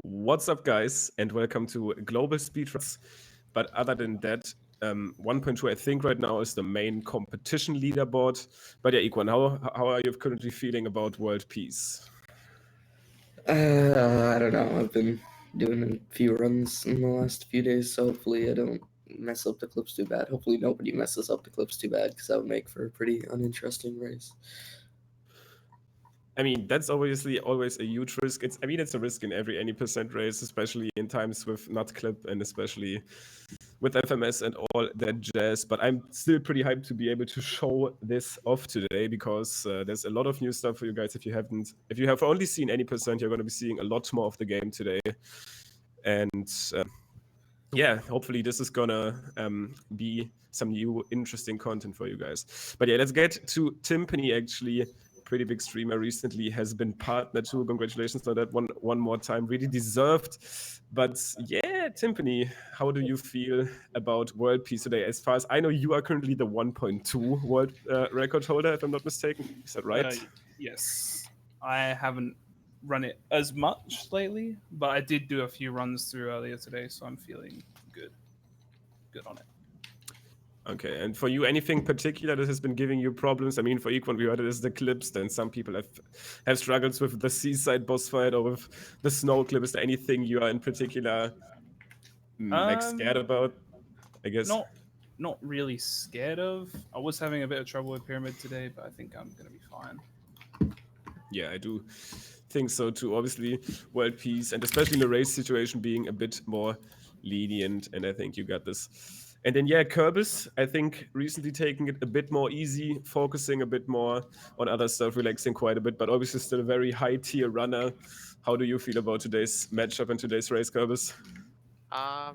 What's up, guys, and welcome to Global Speedruns. But other than that, 1.2 I think right now is the main competition leaderboard. But yeah, Ikwan, how are you currently feeling about world peace? I don't know. I've been doing a few runs in the last few days, so hopefully I don't mess up the clips too bad. Hopefully nobody messes up the clips too bad, because that would make for a pretty uninteresting race. I mean, that's obviously always a huge risk. It's a risk in any percent race, especially in times with not clip and especially with FMS and all that jazz. But I'm still pretty hyped to be able to show this off today because there's a lot of new stuff for you guys. If you have only seen any percent, you're going to be seeing a lot more of the game today. And yeah, hopefully this is gonna be some new interesting content for you guys. But yeah, let's get to Timpani. Actually, pretty big streamer recently has been partner too. Congratulations on that one more time. Really deserved. But yeah, Timpani, how do you feel about world peace today? As far as I know, you are currently the 1.2 world record holder, if I'm not mistaken. Is that right? Yes. I haven't run it as much lately, but I did do a few runs through earlier today, so I'm feeling good. Good on it. Okay, and for you, anything particular that has been giving you problems? I mean, for Equan, we heard it as the clips. Then some people have struggles with the seaside boss fight or with the snow clip. Is there anything you are in particular like scared about? I guess. Not really scared of. I was having a bit of trouble with pyramid today, but I think I'm gonna be fine. Yeah, I do think so too. Obviously, world peace and especially in the race situation being a bit more lenient, and I think you got this. And then yeah, Kerbis, I think recently taking it a bit more easy, focusing a bit more on other stuff, relaxing quite a bit, but obviously still a very high tier runner. How do you feel about today's matchup and today's race, Kerbis?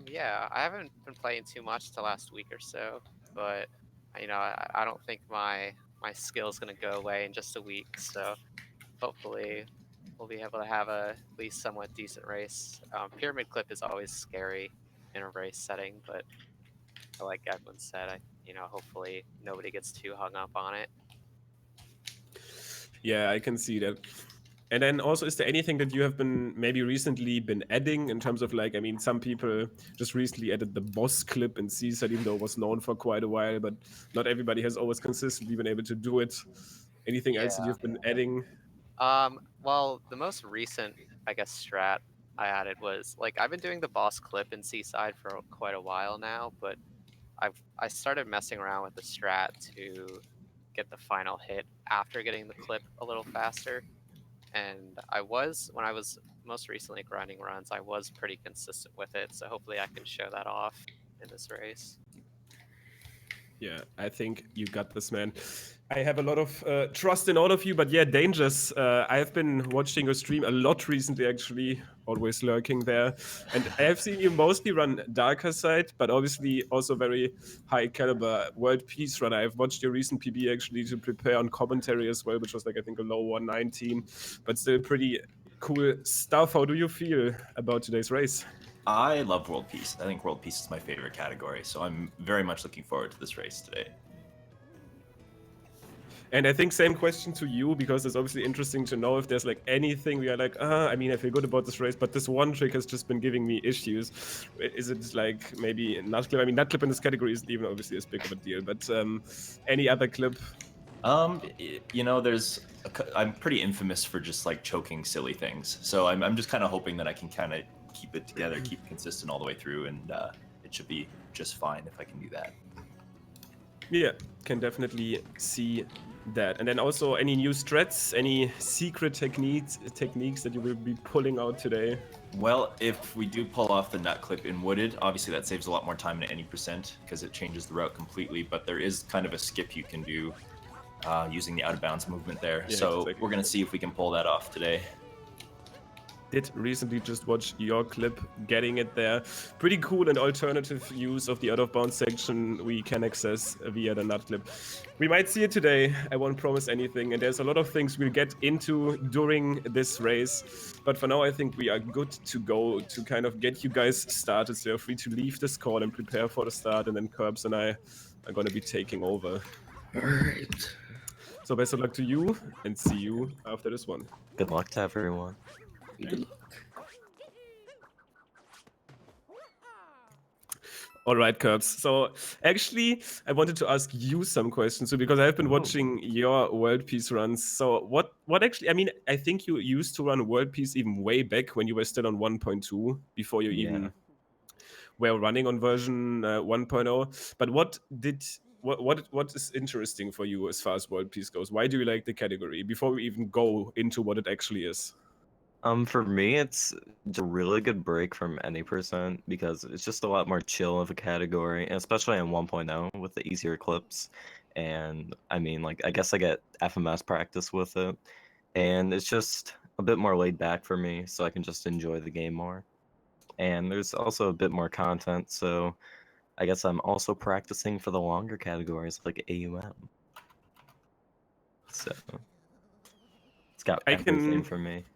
Yeah, I haven't been playing too much the last week or so, but I don't think my skill's gonna go away in just a week. So hopefully we'll be able to have at least somewhat decent race. Pyramid clip is always scary in a race setting, but like Edwin said, hopefully nobody gets too hung up on it. Yeah, I can see that. And then also, is there anything that you have been maybe recently been adding in terms of like, I mean, some people just recently added the boss clip in Seaside, even though it was known for quite a while, but not everybody has always consistently been able to do it. Anything else that Yeah. you've been adding? Well, the most recent, I guess, strat I added was like I've been doing the boss clip in Seaside for quite a while now, but I started messing around with the strat to get the final hit after getting the clip a little faster. And when I was most recently grinding runs, I was pretty consistent with it. So hopefully I can show that off in this race. Yeah, I think you got this, man. I have a lot of trust in all of you, but yeah, Dangers. I have been watching your stream a lot recently, actually, always lurking there. And I have seen you mostly run Darker Side, but obviously also very high caliber World Peace run. I've watched your recent PB actually to prepare on commentary as well, which was like, I think, a low 119, but still pretty cool stuff. How do you feel about today's race? I love World Peace. I think World Peace is my favorite category, so I'm very much looking forward to this race today. And I think same question to you, because it's obviously interesting to know if there's like anything we are like, I mean, I feel good about this race, but this one trick has just been giving me issues. Is it like maybe nut clip? I mean, nut clip in this category isn't even obviously as big of a deal, but any other clip? I'm pretty infamous for just like choking silly things. So I'm just kind of hoping that I can kind of keep it together, keep it consistent all the way through, and it should be just fine if I can do that. Yeah, can definitely see that. And then also any new strats, any secret techniques that you will be pulling out today? Well, if we do pull off the nut clip in wooded, obviously that saves a lot more time in any percent because it changes the route completely, but there is kind of a skip you can do using the out of bounds movement there. Yeah, so exactly. We're going to see if we can pull that off today. Did recently just watch your clip getting it there. Pretty cool and alternative use of the out of bounds section we can access via the nut clip. We might see it today. I won't promise anything, and there's a lot of things we'll get into during this race. But for now, I think we are good to go to kind of get you guys started. So you're free to leave this call and prepare for the start, and then Kerbs and I are going to be taking over. All right. So best of luck to you, and see you after this one. Good luck to everyone. Good luck. All right, Curbs. So actually, I wanted to ask you some questions too, because I've been watching your World Peace runs. So what actually? I mean, I think you used to run World Peace even way back when you were still on 1.2, before you even were running on version 1.0. But what is interesting for you as far as World Peace goes? Why do you like the category? Before we even go into what it actually is. For me, it's a really good break from any percent because it's just a lot more chill of a category, and especially in 1.0 with the easier clips. And I mean, like, I guess I get FMS practice with it, and it's just a bit more laid back for me, so I can just enjoy the game more. And there's also a bit more content, so I guess I'm also practicing for the longer categories like AUM. So it's got everything for me.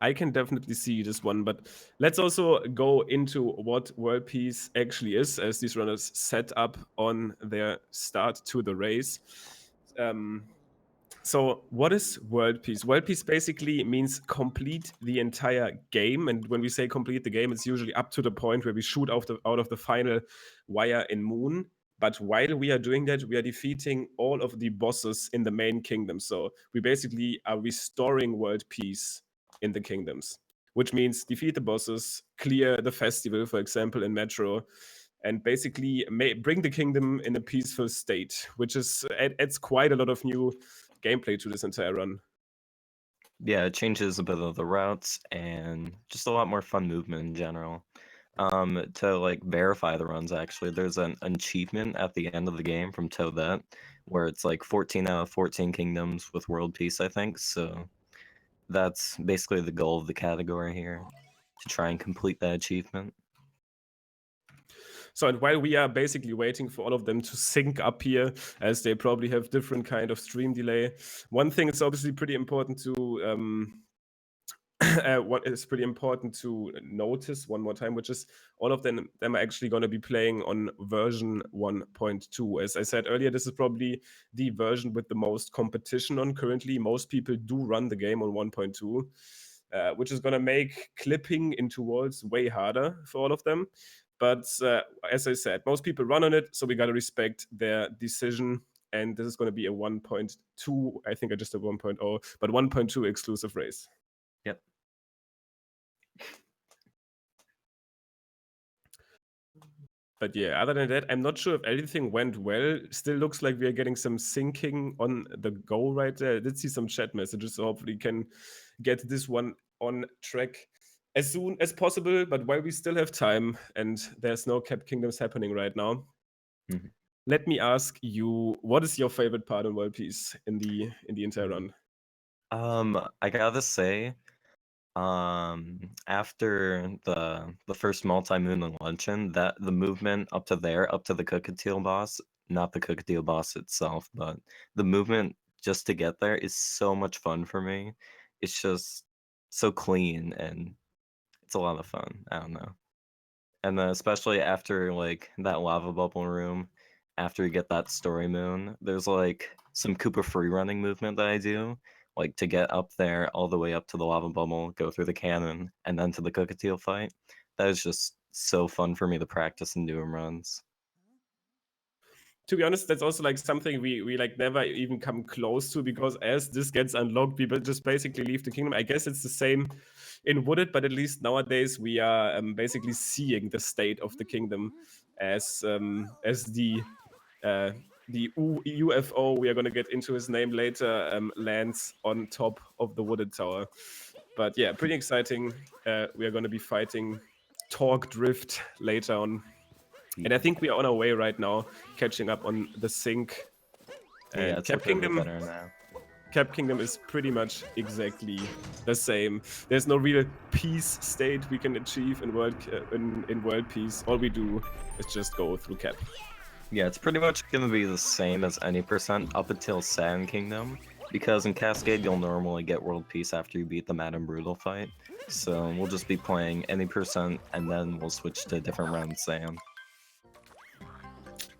I can definitely see this one, but let's also go into what World Peace actually is, as these runners set up on their start to the race. So what is World Peace? World Peace basically means complete the entire game, and when we say complete the game, it's usually up to the point where we shoot out of the final wire in Moon. But while we are doing that, we are defeating all of the bosses in the main kingdom. So we basically are restoring world peace in the kingdoms, which means defeat the bosses, clear the festival, for example, in Metro, and basically bring the kingdom in a peaceful state, which adds quite a lot of new gameplay to this entire run. Yeah, it changes a bit of the routes and just a lot more fun movement in general. To like verify the runs, actually, there's an achievement at the end of the game from Toadette where it's like 14 out of 14 kingdoms with world peace, I think. So that's basically the goal of the category here, to try and complete that achievement. So, and while we are basically waiting for all of them to sync up here, as they probably have different kind of stream delay, one thing is obviously pretty important to what is pretty important to notice one more time, which is all of them are actually going to be playing on version 1.2. As I said earlier, this is probably the version with the most competition on currently. Most people do run the game on 1.2, which is going to make clipping into worlds way harder for all of them. But as I said, most people run on it, so we got to respect their decision. And this is going to be a 1.2, I think I just did 1.0, but 1.2 exclusive race. Yep. But yeah, other than that, I'm not sure if everything went well. Still looks like we are getting some syncing on the go right there. I did see some chat messages, so hopefully can get this one on track as soon as possible. But while we still have time and there's no Cap Kingdoms happening right now, let me ask you, what is your favorite part on World Peace in the entire run? I gotta say, after the first multi-moon and luncheon, that the movement up to the Cockatiel boss, not the Cockatiel boss itself, but the movement just to get there is so much fun for me. It's just so clean and it's a lot of fun. I don't know. And then especially after like that lava bubble room, after you get that story moon, there's like some Koopa free running movement that I do, like to get up there all the way up to the lava bubble, go through the cannon, and then to the Cockatiel fight. That is just so fun for me to practice and do in runs. To be honest, that's also like something we like never even come close to, because as this gets unlocked, people just basically leave the kingdom. I guess it's the same in Wooded, but at least nowadays we are basically seeing the state of the kingdom as the UFO, we are going to get into his name later, lands on top of the Wooded Tower. But yeah, pretty exciting. We are going to be fighting Torque Drift later on. And I think we are on our way right now, catching up on the sync. And Yeah, it's Cap looking a bit Kingdom, better now. Cap Kingdom is pretty much exactly the same. There's no real peace state we can achieve in World Peace. All we do is just go through Cap. Yeah, it's pretty much going to be the same as any percent up until Sand Kingdom, because in Cascade you'll normally get World Peace after you beat the Mad and Brutal fight. So we'll just be playing any percent and then we'll switch to a different round Sand.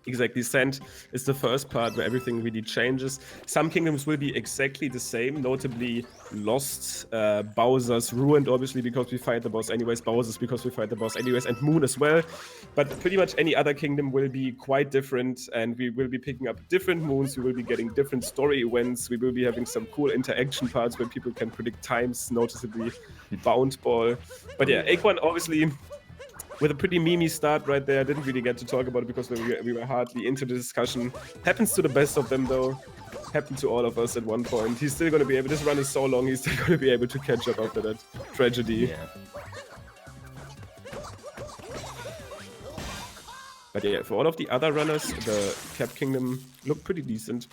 Exactly, Sand is the first part where everything really changes. Some kingdoms will be exactly the same, notably Lost, Bowser's, Ruined obviously because we fight the boss anyways, Bowser's because we fight the boss anyways, and Moon as well. But pretty much any other kingdom will be quite different, and we will be picking up different moons, we will be getting different story events, we will be having some cool interaction parts where people can predict times, noticeably Bound Ball. But yeah, Aquan obviously with a pretty memey start right there. I didn't really get to talk about it because we were hardly into the discussion. Happens to the best of them though. Happened to all of us at one point. He's still going to be able, this run is so long, he's still going to be able to catch up after that tragedy. Yeah. But yeah, for all of the other runners, the Cap Kingdom look pretty decent.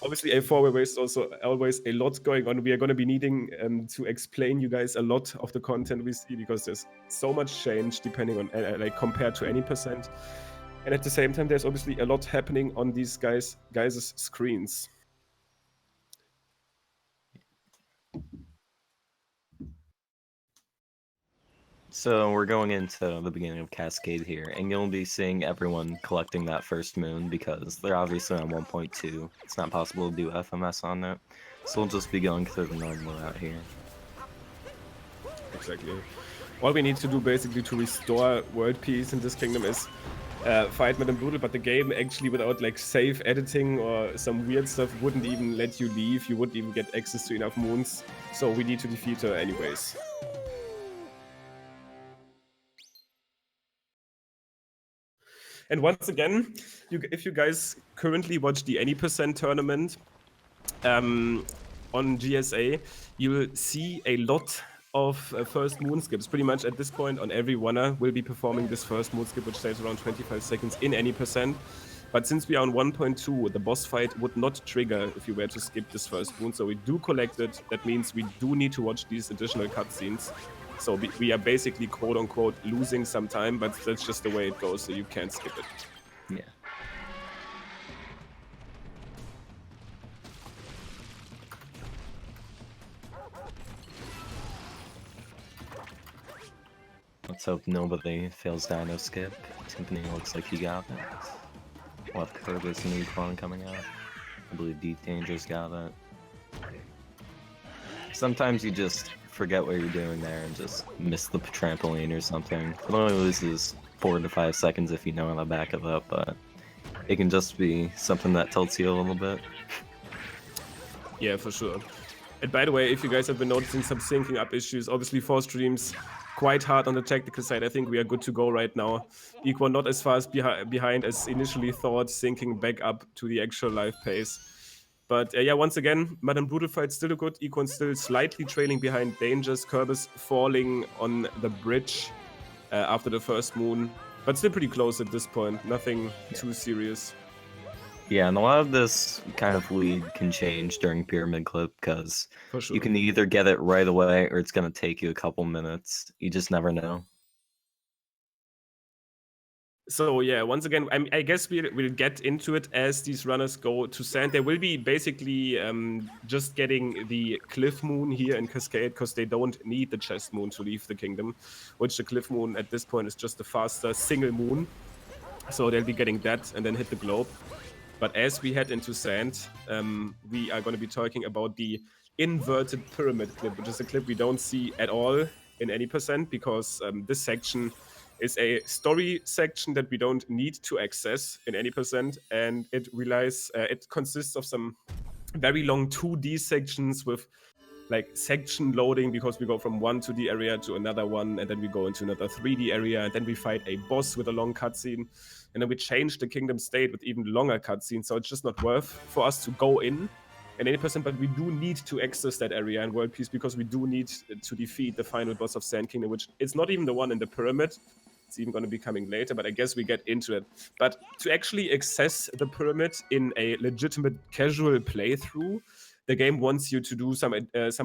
Obviously, A4 where there's also always a lot going on. We are going to be needing to explain you guys a lot of the content we see because there's so much change depending on, like, compared to any percent. And at the same time, there's obviously a lot happening on these guys' screens. So we're going into the beginning of Cascade here, and you'll be seeing everyone collecting that first moon because they're obviously on 1.2. It's not possible to do FMS on it, so we'll just be going through the normal route here. Exactly. All we need to do basically to restore world peace in this kingdom is fight Madame Brutal, but the game actually without like save editing or some weird stuff wouldn't even let you leave. You wouldn't even get access to enough moons, so we need to defeat her anyways. And once again, if you guys currently watch the Any Percent tournament on GSA, you will see a lot of first moon skips. Pretty much at this point on every runner will be performing this first moon skip, which takes around 25 seconds in Any Percent. But since we are on 1.2, the boss fight would not trigger if you were to skip this first moon. So we do collect it. That means we do need to watch these additional cutscenes. So we are basically, quote-unquote, losing some time, but that's just the way it goes, so you can't skip it. Yeah. Let's hope nobody fails Dino Skip. Timpani looks like he got it. We'll have Kerbis and Aquan coming out. I believe DDangers got it. Sometimes you just forget what you're doing there and just miss the trampoline or something. It only loses 4 to 5 seconds if you know how to back it up, but it can just be something that tilts you a little bit. Yeah, for sure. And by the way, if you guys have been noticing some syncing up issues, obviously 4 streams quite hard on the technical side. I think we are good to go right now. Equal not as far as behind as initially thought, syncing back up to the actual live pace. But yeah, once again, Madame Brutal fight still good. Econ still slightly trailing behind Dangers. Kerbis falling on the bridge after the first moon. But still pretty close at this point. Nothing too serious. Yeah, and a lot of this kind of lead can change during Pyramid Clip because Sure. you can either get it right away or it's going to take you a couple minutes. You just never know. So yeah, once again, I guess we'll get into it as these runners go to Sand. They will be basically just getting the Cliff Moon here in Cascade because they don't need the Chest Moon to leave the kingdom, which the Cliff Moon at this point is just a faster single moon. So they'll be getting that and then hit the globe. But as we head into Sand, we are going to be talking about the inverted pyramid clip, which is a clip we don't see at all in Any Percent because this section is a story section that we don't need to access in Any Percent, and it consists of some very long 2D sections with like section loading because we go from one 2D area to another one, and then we go into another 3D area, and then we fight a boss with a long cutscene, and then we change the kingdom state with even longer cutscenes. So it's just not worth for us to go in Any Percent, but we do need to access that area in World Peace because we do need to defeat the final boss of Sand Kingdom, which it's not even the one in the pyramid. It's even going to be coming later, but I guess we get into it. But to actually access the pyramid in a legitimate casual playthrough, the game wants you to do some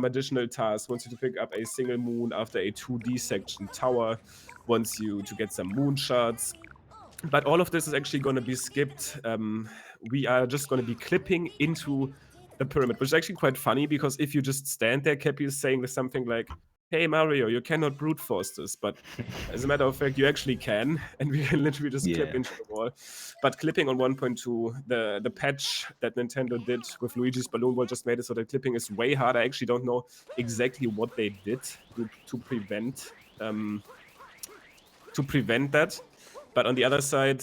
additional tasks, wants you to pick up a single moon after a 2D section tower, wants you to get some moon shards. But all of this is actually going to be skipped. We are just going to be clipping into the pyramid, which is actually quite funny because if you just stand there, Kepi is saying something like, hey Mario, you cannot brute force this, but as a matter of fact, you actually can, and we can literally just clip Yeah. into the wall. But clipping on 1.2, the patch that Nintendo did with Luigi's Balloon Ball just made it so that clipping is way harder. I actually don't know exactly what they did to prevent that. But on the other side,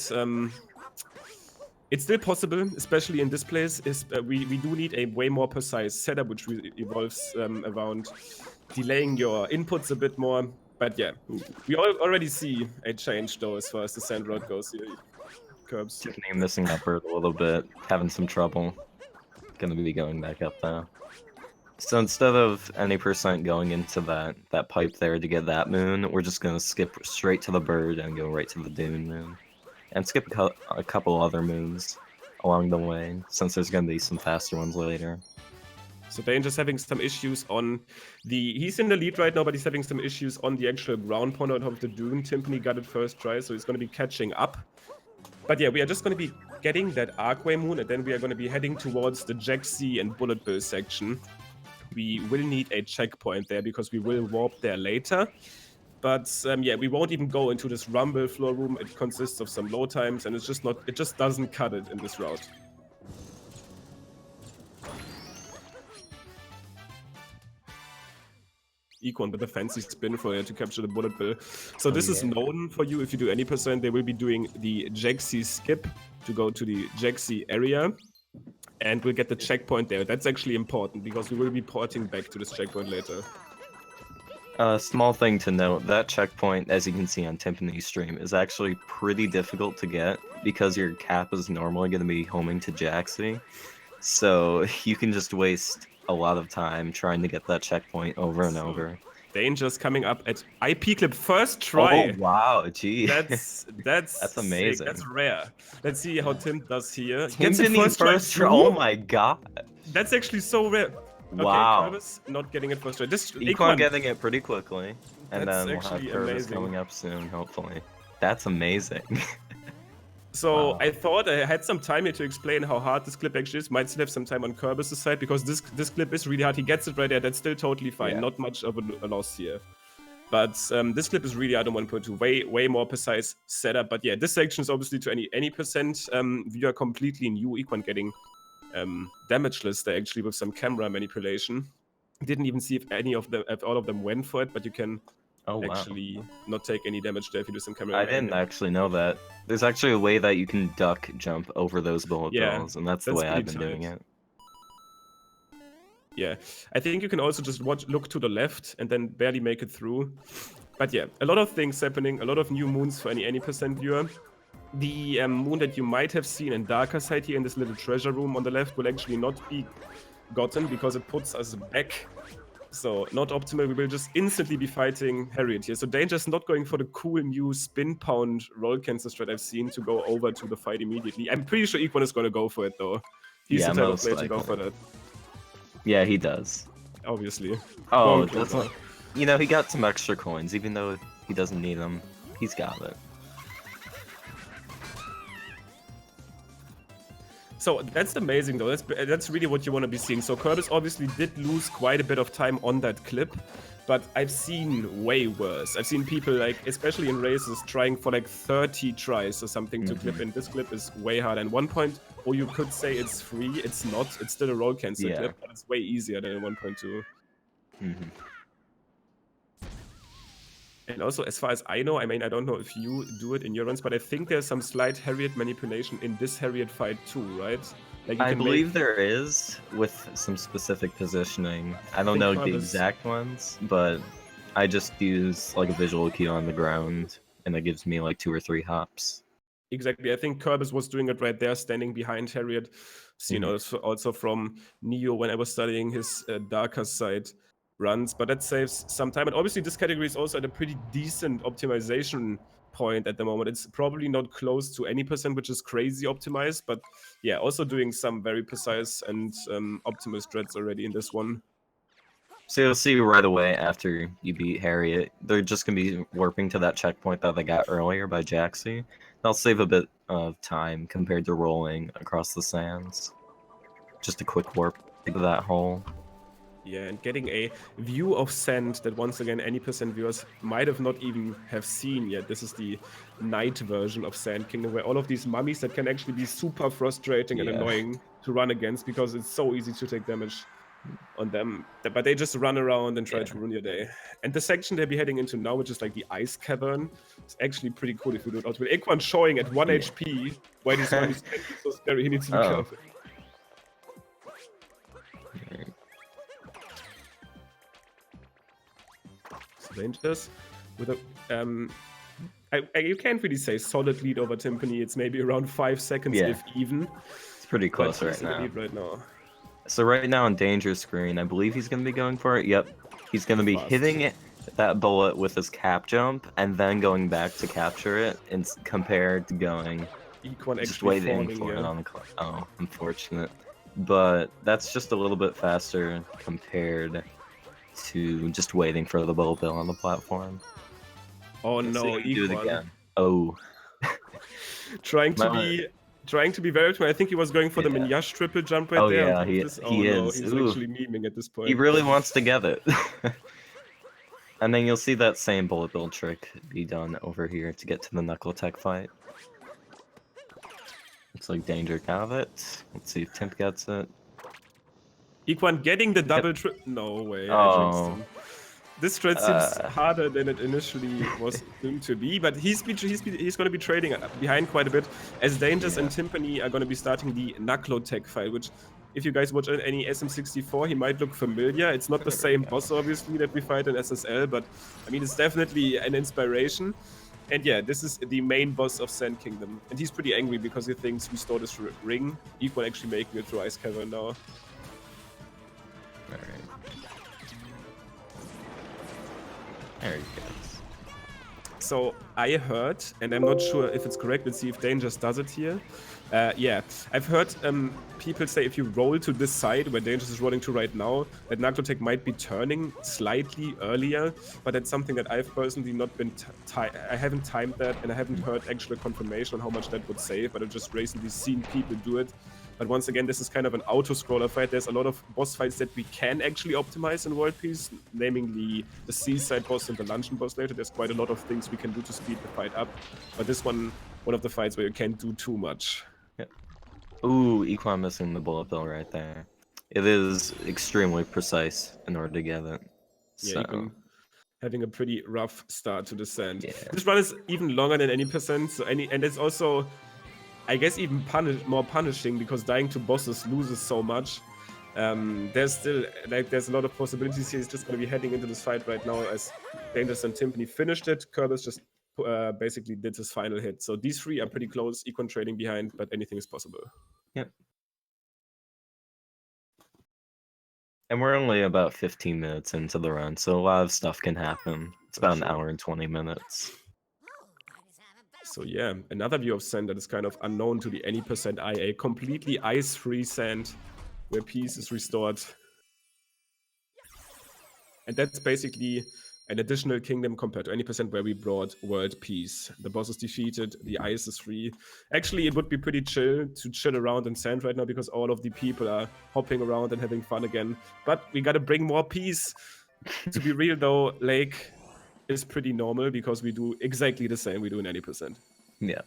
it's still possible, especially in this place. We do need a way more precise setup, which evolves around delaying your inputs a bit more. But yeah, we already see a change though as far as the sand road goes here. Kerbs. Tiffany missing that bird a little bit, having some trouble. Gonna be going back up though. So instead of any percent going into that pipe there to get that moon, we're just gonna skip straight to the bird and go right to the dune moon. And skip a couple other moons along the way, since there's gonna be some faster ones later. So Danger's having some issues on he's in the lead right now, but he's having some issues on the actual ground point out of the dune. Timpani got it first try, so he's gonna be catching up. But yeah, we are just gonna be getting that Archway moon, and then we are gonna be heading towards the GSA and Bullet Bill section. We will need a checkpoint there because we will warp there later. But yeah, we won't even go into this rumble floor room. It consists of some load times, and it just doesn't cut it in this route. Econ with a fancy spin for you to capture the bullet bill. So this is known for you if you do any percent. They will be doing the GSA skip to go to the GSA area. And we'll get the checkpoint there. That's actually important because we will be porting back to this checkpoint later. Small thing to note, that checkpoint, as you can see on Timpani's stream, is actually pretty difficult to get because your cap is normally going to be homing to GSA. So you can just waste a lot of time trying to get that checkpoint over and over. Danger's coming up at IP clip first try. Oh wow, gee. That's amazing. Sick. That's rare. Let's see how Tim does here. Timpani first try. Oh my god. That's actually so rare. Wow. Okay, Kerbis not getting it first try. Econ getting it pretty quickly. And That's then we'll have actually Kerbis amazing. coming up soon, hopefully. That's amazing. So Wow. I thought I had some time here to explain how hard this clip actually is. Might still have some time on Kerbis' side because this clip is really hard. He gets it right there. That's still totally fine. Yeah. Not much of a loss here. But this clip is really hard on 1.2. Way more precise setup. But yeah, this section is obviously to any percent. We are completely new. Econ getting damage list there actually with some camera manipulation. Didn't even see if all of them went for it, but you can actually not take any damage there if you do some camera. I didn't actually know that. There's actually a way that you can duck jump over those bullet bills, and that's the way I've been doing it. Yeah, I think you can also just look to the left and then barely make it through. But yeah, a lot of things happening, a lot of new moons for any percent viewer. The moon that you might have seen in darker side here in this little treasure room on the left will actually not be gotten because it puts us back. So not optimal. We will just instantly be fighting Harriet here. So Danger's not going for the cool new spin pound roll cancel strat I've seen to go over to the fight immediately. I'm pretty sure Econ is going to go for it though. He's the type of player to go for that. Yeah, he does. Obviously. Oh, doesn't. You know, he got some extra coins, even though he doesn't need them. He's got it. So that's amazing though. That's really what you want to be seeing. So Kerbis obviously did lose quite a bit of time on that clip, but I've seen way worse. I've seen people like, especially in races, trying for like 30 tries or something to clip in. This clip is way hard. And 1.0, you could say it's free. It's not. It's still a roll cancel clip, but it's way easier than a 1.2. And also, as far as I know, I mean, I don't know if you do it in your runs, but I think there's some slight Harriet manipulation in this Harriet fight too, right? Like I believe there is, with some specific positioning. I don't know the exact ones, but I just use like a visual key on the ground, and it gives me like 2 or 3 hops. Exactly. I think Kerbis was doing it right there, standing behind Harriet. So, you know, also from Neo when I was studying his darker side runs, but that saves some time. And obviously this category is also at a pretty decent optimization point at the moment. It's probably not close to any percent, which is crazy optimized, but yeah, also doing some very precise and optimal strats already in this one. So you'll see right away after you beat Harriet, they're just going to be warping to that checkpoint that they got earlier by Jaxie. They'll save a bit of time compared to rolling across the sands. Just a quick warp to that hole. Yeah, and getting a view of Sand that once again any percent viewers might have not even have seen yet. This is the night version of Sand Kingdom, where all of these mummies that can actually be super frustrating and Yeah. annoying to run against because it's so easy to take damage on them. But they just run around and try to ruin your day. And the section they'll be heading into now, which is like the ice cavern, is actually pretty cool if you do it out with Equan showing at 1 HP why these mummies can be so scary. He needs to be careful. Dangerous with a you can't really say solid lead over Timpani. It's maybe around 5 seconds if even. It's pretty close right now. Lead right now. So right now on danger screen, I believe he's gonna be going for it. Yep, he's gonna be hitting that bullet with his cap jump and then going back to capture it, and compared to going just waiting for it on the clock. Oh, unfortunate. But that's just a little bit faster compared to just waiting for the bullet bill on the platform. Oh no, do it again. Oh. trying to be very I think he was going for the Minyash triple jump right there. Yeah, he is. No, he's actually memeing at this point. He really wants to get it. And then you'll see that same bullet bill trick be done over here to get to the Knuckle Tech fight. Looks like Danger got it. Let's see if Timp gets it. Equan getting the double trip. No way. Oh. This thread seems harder than it initially was assumed to be, but he's going to be trading behind quite a bit, as Dangers and Timpani are going to be starting the Knuckle Tech fight, which, if you guys watch any SM64, he might look familiar. It's not the same boss, obviously, that we fight in SSL, but I mean, it's definitely an inspiration. And yeah, this is the main boss of Sand Kingdom, and he's pretty angry because he thinks we stole this ring. Equan actually making it through Ice Cavern now. Alright. There he goes. So I heard, and I'm not sure if it's correct, let's see if Dangers does it here. Yeah, I've heard people say if you roll to this side, where Dangers is rolling to right now, that Knuckle Tech might be turning slightly earlier, but that's something that I've personally not been, I haven't timed that, and I haven't heard actual confirmation on how much that would save, but I've just recently seen people do it. But once again, this is kind of an auto-scroller fight. There's a lot of boss fights that we can actually optimize in World Peace, naming the Seaside boss and the Luncheon boss later. There's quite a lot of things we can do to speed the fight up. But this one of the fights where you can't do too much. Yep. Ooh, Equan missing the bullet bill right there. It is extremely precise in order to get it. Yeah, So. Having a pretty rough start to the Sand. Yeah. This run is even longer than any percent, so and it's also, I guess, even more punishing because dying to bosses loses so much. There's still there's a lot of possibilities here. He's just going to be heading into this fight right now as Dangers and Timpani finished it. Kerbis just basically did his final hit. So these three are pretty close. Equan trading behind, but anything is possible. Yep. And we're only about 15 minutes into the run, so a lot of stuff can happen. It's about an hour and 20 minutes. So yeah, another view of Sand that is kind of unknown to the any percent IA, completely ice-free Sand, where peace is restored. And that's basically an additional kingdom compared to any percent where we brought world peace. The boss is defeated, the ice is free. Actually, it would be pretty chill to chill around in Sand right now because all of the people are hopping around and having fun again. But we gotta bring more peace. To be real though, Lake is pretty normal because we do exactly the same we do in any percent. Yeah.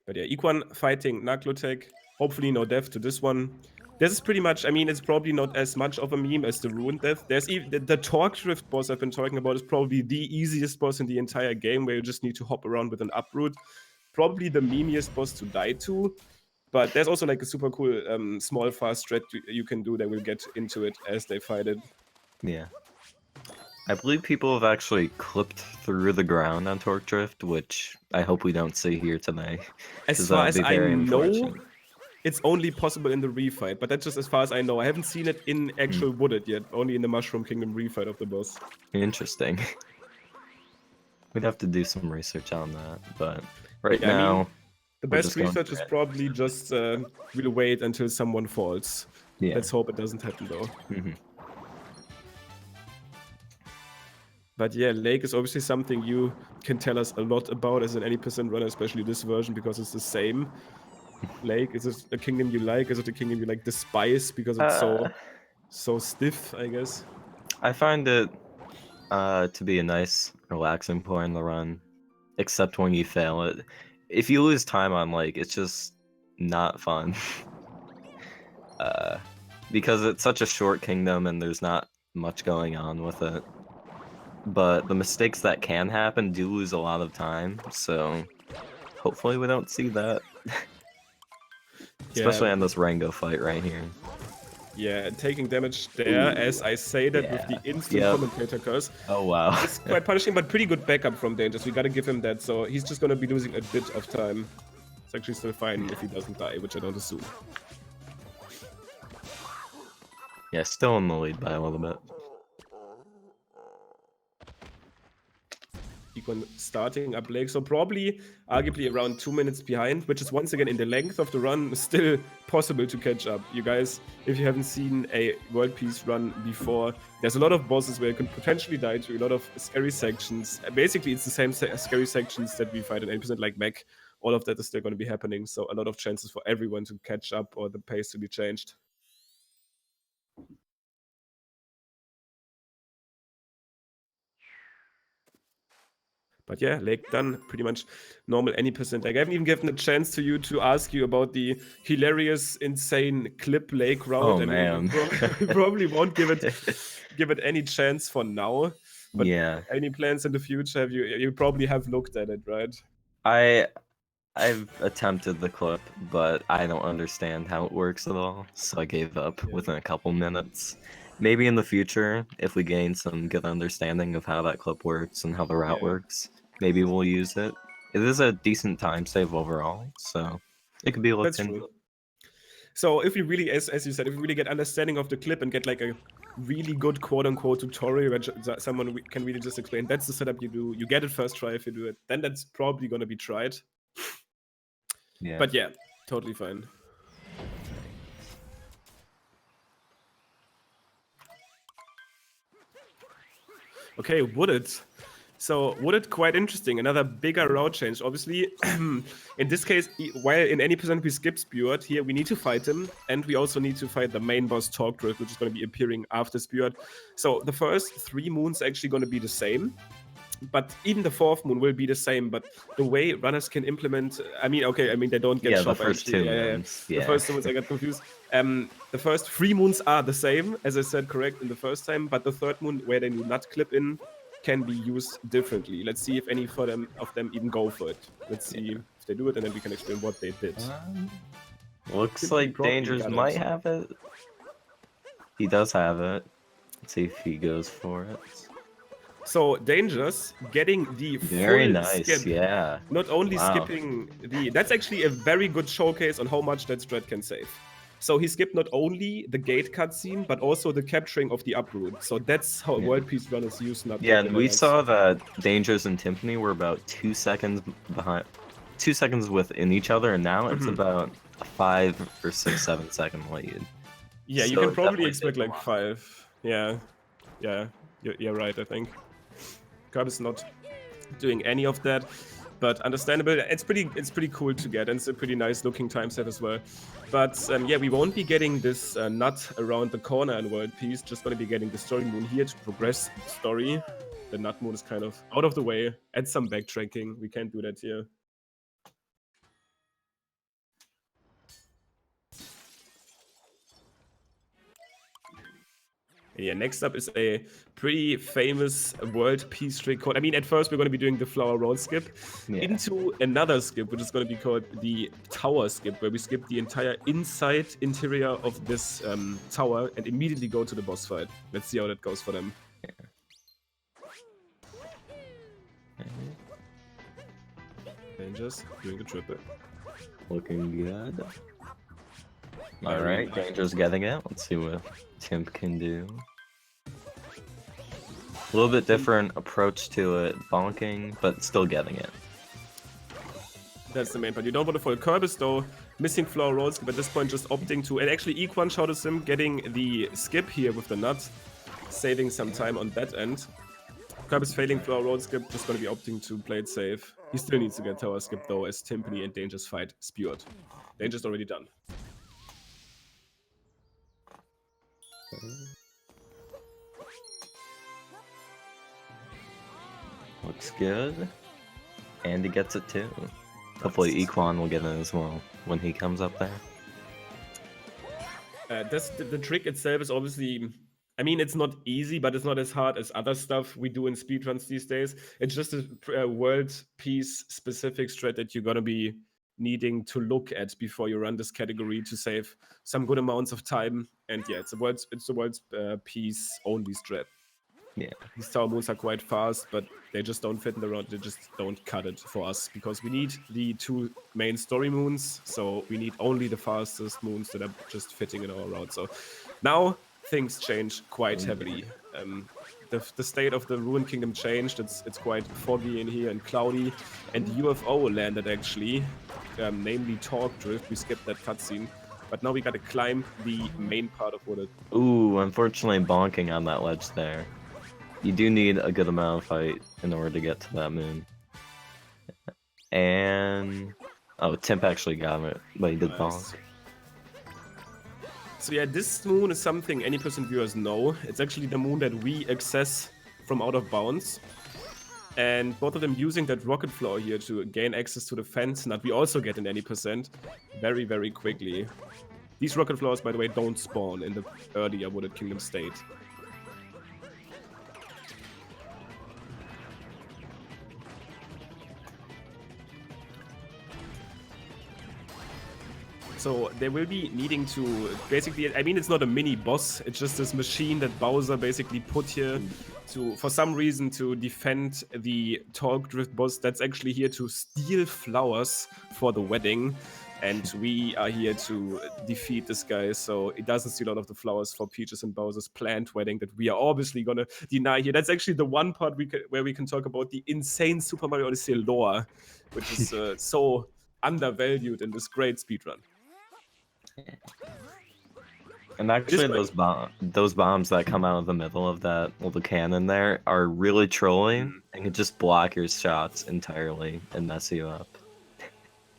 But yeah, Equan fighting Knuckle Tech. Hopefully no death to this one. This is pretty much, I mean, it's probably not as much of a meme as the Ruined Death. There's even the Torque Drift boss I've been talking about is probably the easiest boss in the entire game where you just need to hop around with an uproot. Probably the memeiest boss to die to. But there's also like a super cool small fast strat you can do that will get into it as they fight it. Yeah. I believe people have actually clipped through the ground on Torque Drift, which I hope we don't see here today. As far as I know, it's only possible in the refight, but that's just as far as I know. I haven't seen it in actual Wooded yet, only in the Mushroom Kingdom refight of the boss. Interesting. We'd have to do some research on that, but right now... I mean, the best research is probably just we'll wait until someone falls. Yeah. Let's hope it doesn't happen though. But yeah, Lake is obviously something you can tell us a lot about as an any percent runner, especially this version, because it's the same. Lake, is it a kingdom you like? Is it a kingdom you like despise because it's so stiff, I guess? I find it to be a nice, relaxing point in the run, except when you fail it. If you lose time on Lake, it's just not fun. Because it's such a short kingdom and there's not much going on with it. But the mistakes that can happen do lose a lot of time, so hopefully we don't see that. Especially on this Rango fight right here. Yeah, taking damage there, as I say that with the instant commentator curse. Oh wow. It's quite punishing, but pretty good backup from Dangers. We gotta give him that, so he's just gonna be losing a bit of time. It's actually still fine if he doesn't die, which I don't assume. Yeah, still in the lead by a little bit. Econ starting up Lake, so probably arguably around 2 minutes behind, which is once again in the length of the run still possible to catch up. You guys, if you haven't seen a World Peace run before, there's a lot of bosses where you can potentially die to, a lot of scary sections. Basically, it's the same scary sections that we fight in 80%, like mech. All of that is still going to be happening, so a lot of chances for everyone to catch up or the pace to be changed. But yeah, Lake done pretty much normal any percent. Like, I haven't even given a chance to you to ask you about the hilarious, insane clip Lake route. Oh, I man. mean, you probably won't give it any chance for now. But yeah. Any plans in the future? You probably have looked at it, right? I've attempted the clip, but I don't understand how it works at all, so I gave up within a couple minutes. Maybe in the future, if we gain some good understanding of how that clip works and how the route works, maybe we'll use it. It is a decent time save overall, so it could be looked into. That's true. So if we really, as you said, if we really get understanding of the clip and get like a really good quote-unquote tutorial where someone can really just explain, that's the setup you do, you get it first try if you do it, then that's probably going to be tried. Yeah. But yeah, totally fine. Okay, Wooded. So Wooded, quite interesting. Another bigger route change. Obviously, in this case, while in any percent we skip Speward, here we need to fight him, and we also need to fight the main boss Torgdrift, which is going to be appearing after Speward. So the first 3 moons are actually going to be the same. But even the 4th moon will be the same, but the way runners can implement, I mean, they don't get shot. The first actually. 2 moons. The first 2 moons, I got confused. The first 3 moons are the same, as I said, correct, in the first time, but the 3rd moon, where they do not clip in, can be used differently. Let's see if any of them even go for it. Let's see if they do it, and then we can explain what they did. Looks like Dangers might have it. He does have it. Let's see if he goes for it. So Dangers getting the very full nice, skip. Yeah. Not only skipping that's actually a very good showcase on how much that strat can save. So he skipped not only the gate cutscene, but also the capturing of the uproot. So that's how World Peace runners use not. Yeah, and we saw that Dangers and Timpani were about 2 seconds behind, 2 seconds within each other, and now it's about a 5 or 6, 7 second lead. Yeah, so you can probably expect like 5. Yeah, you're right, I think. Kerbis is not doing any of that, but understandable. It's pretty cool to get, and it's a pretty nice looking time save as well. But yeah, we won't be getting this nut around the corner in World Peace. Just going to be getting the story moon here to progress the story. The nut moon is kind of out of the way. Add some backtracking. We can't do that here. Yeah, next up is a pretty famous World Peace trick called, I mean, at first we're going to be doing the Flower Road skip into another skip, which is going to be called the Tower skip, where we skip the entire interior of this tower and immediately go to the boss fight. Let's see how that goes for them. Dangers doing the triple. Looking good. Alright, Dangers getting it. Let's see what Timp can do. A little bit different approach to it, bonking, but still getting it. That's the main part. You don't want to follow Kerbis though. Missing Flower Road skip at this point, just opting to, and actually Equan shouted him getting the skip here with the nut, saving some time on that end. Kerbis failing floor road skip, just gonna be opting to play it safe. He still needs to get tower skip though, as Timpani and Danger's fight spewed. Danger's already done. Looks good. And he gets it too. Hopefully Equan will get it as well when he comes up there. The trick itself is obviously, I mean, it's not easy, but it's not as hard as other stuff we do in speedruns these days. It's just a world piece specific strat that you're gonna be needing to look at before you run this category to save some good amounts of time. And yeah, it's a world piece only strat. Yeah. These tower moons are quite fast, but they just don't fit in the round. They just don't cut it for us because we need the 2 main story moons. So we need only the fastest moons that are just fitting in our route. So now things change quite heavily. The state of the Ruined Kingdom changed. It's quite foggy in here and cloudy. And UFO landed actually, namely Torque Drift. We skipped that cutscene. But now we gotta climb the main part of Wooded. Ooh, unfortunately bonking on that ledge there. You do need a good amount of fight in order to get to that moon. And... oh, Timp actually got it, but he did bonk. So yeah, this moon is something any percent viewers know. It's actually the moon that we access from out of bounds. And both of them using that rocket floor here to gain access to the fence nut. We also get an any percent very, very quickly. These rocket floors, by the way, don't spawn in the earlier Wooded Kingdom state. So they will be needing to basically, I mean, it's not a mini boss, it's just this machine that Bowser basically put here to, for some reason, to defend the Torque Drift boss that's actually here to steal flowers for the wedding. And we are here to defeat this guy, so it doesn't steal all of the flowers for Peaches and Bowser's planned wedding that we are obviously gonna deny here. That's actually the one part where we can talk about the insane Super Mario Odyssey lore, which is so undervalued in this great speedrun. And actually those bombs that come out of the middle of that little cannon there are really trolling and can just block your shots entirely and mess you up.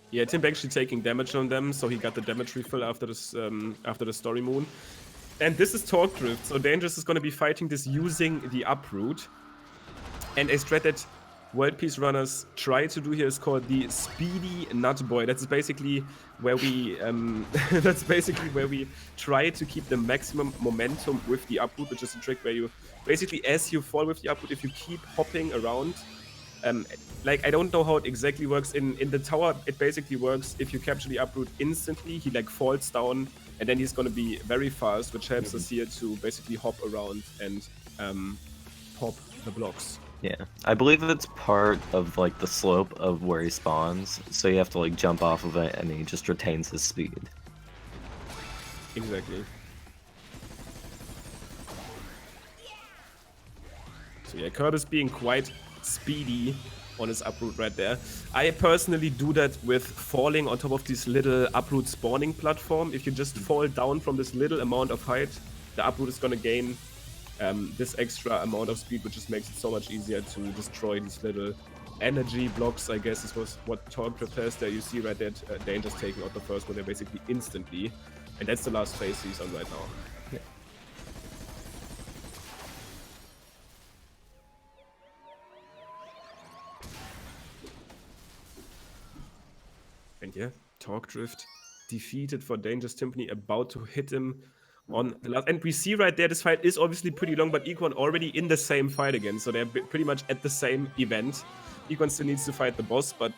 Yeah, Timp actually taking damage on them, so he got the damage refill after this after the story moon. And this is Torque Drift, so Dangerous is going to be fighting this using the uproot. And a strat that World Peace runners try to do here is called the Speedy Nut Boy. That's basically where we try to keep the maximum momentum with the uproot, which is a trick where you basically, as you fall with the uproot, if you keep hopping around, like, I don't know how it exactly works. In the tower, it basically works if you capture the uproot instantly, he like falls down, and then he's gonna be very fast, which helps us here to basically hop around and pop the blocks. Yeah, I believe it's part of like the slope of where he spawns, so you have to like jump off of it and he just retains his speed. Exactly. So yeah, Kerbis being quite speedy on his uproot right there. I personally do that with falling on top of this little uproot spawning platform. If you just fall down from this little amount of height, the uproot is gonna gain this extra amount of speed, which just makes it so much easier to destroy these little energy blocks, I guess this was what Torque Drift has there. You see right there, Danger's taking out the first one there basically instantly. And that's the last phase he's on right now. Yeah. And yeah, Torque Drift defeated for Danger's Timpani, about to hit him on the last. And we see right there, this fight is obviously pretty long, but Equan already in the same fight again, so they're pretty much at the same event. Equan still needs to fight the boss, but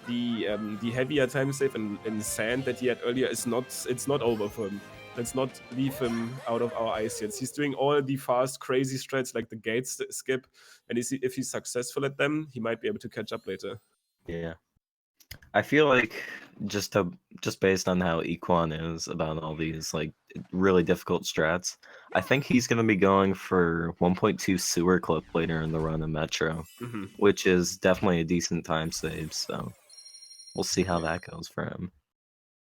the heavier time save in sand that he had earlier is it's not over for him. Let's not leave him out of our eyes yet. He's doing all the fast, crazy strats like the gates skip, and if he's successful at them, he might be able to catch up later. Yeah. I feel like just based on how Equan is about all these like really difficult strats, I think he's gonna be going for 1.2 sewer clip later in the run in Metro, which is definitely a decent time save. So we'll see how that goes for him.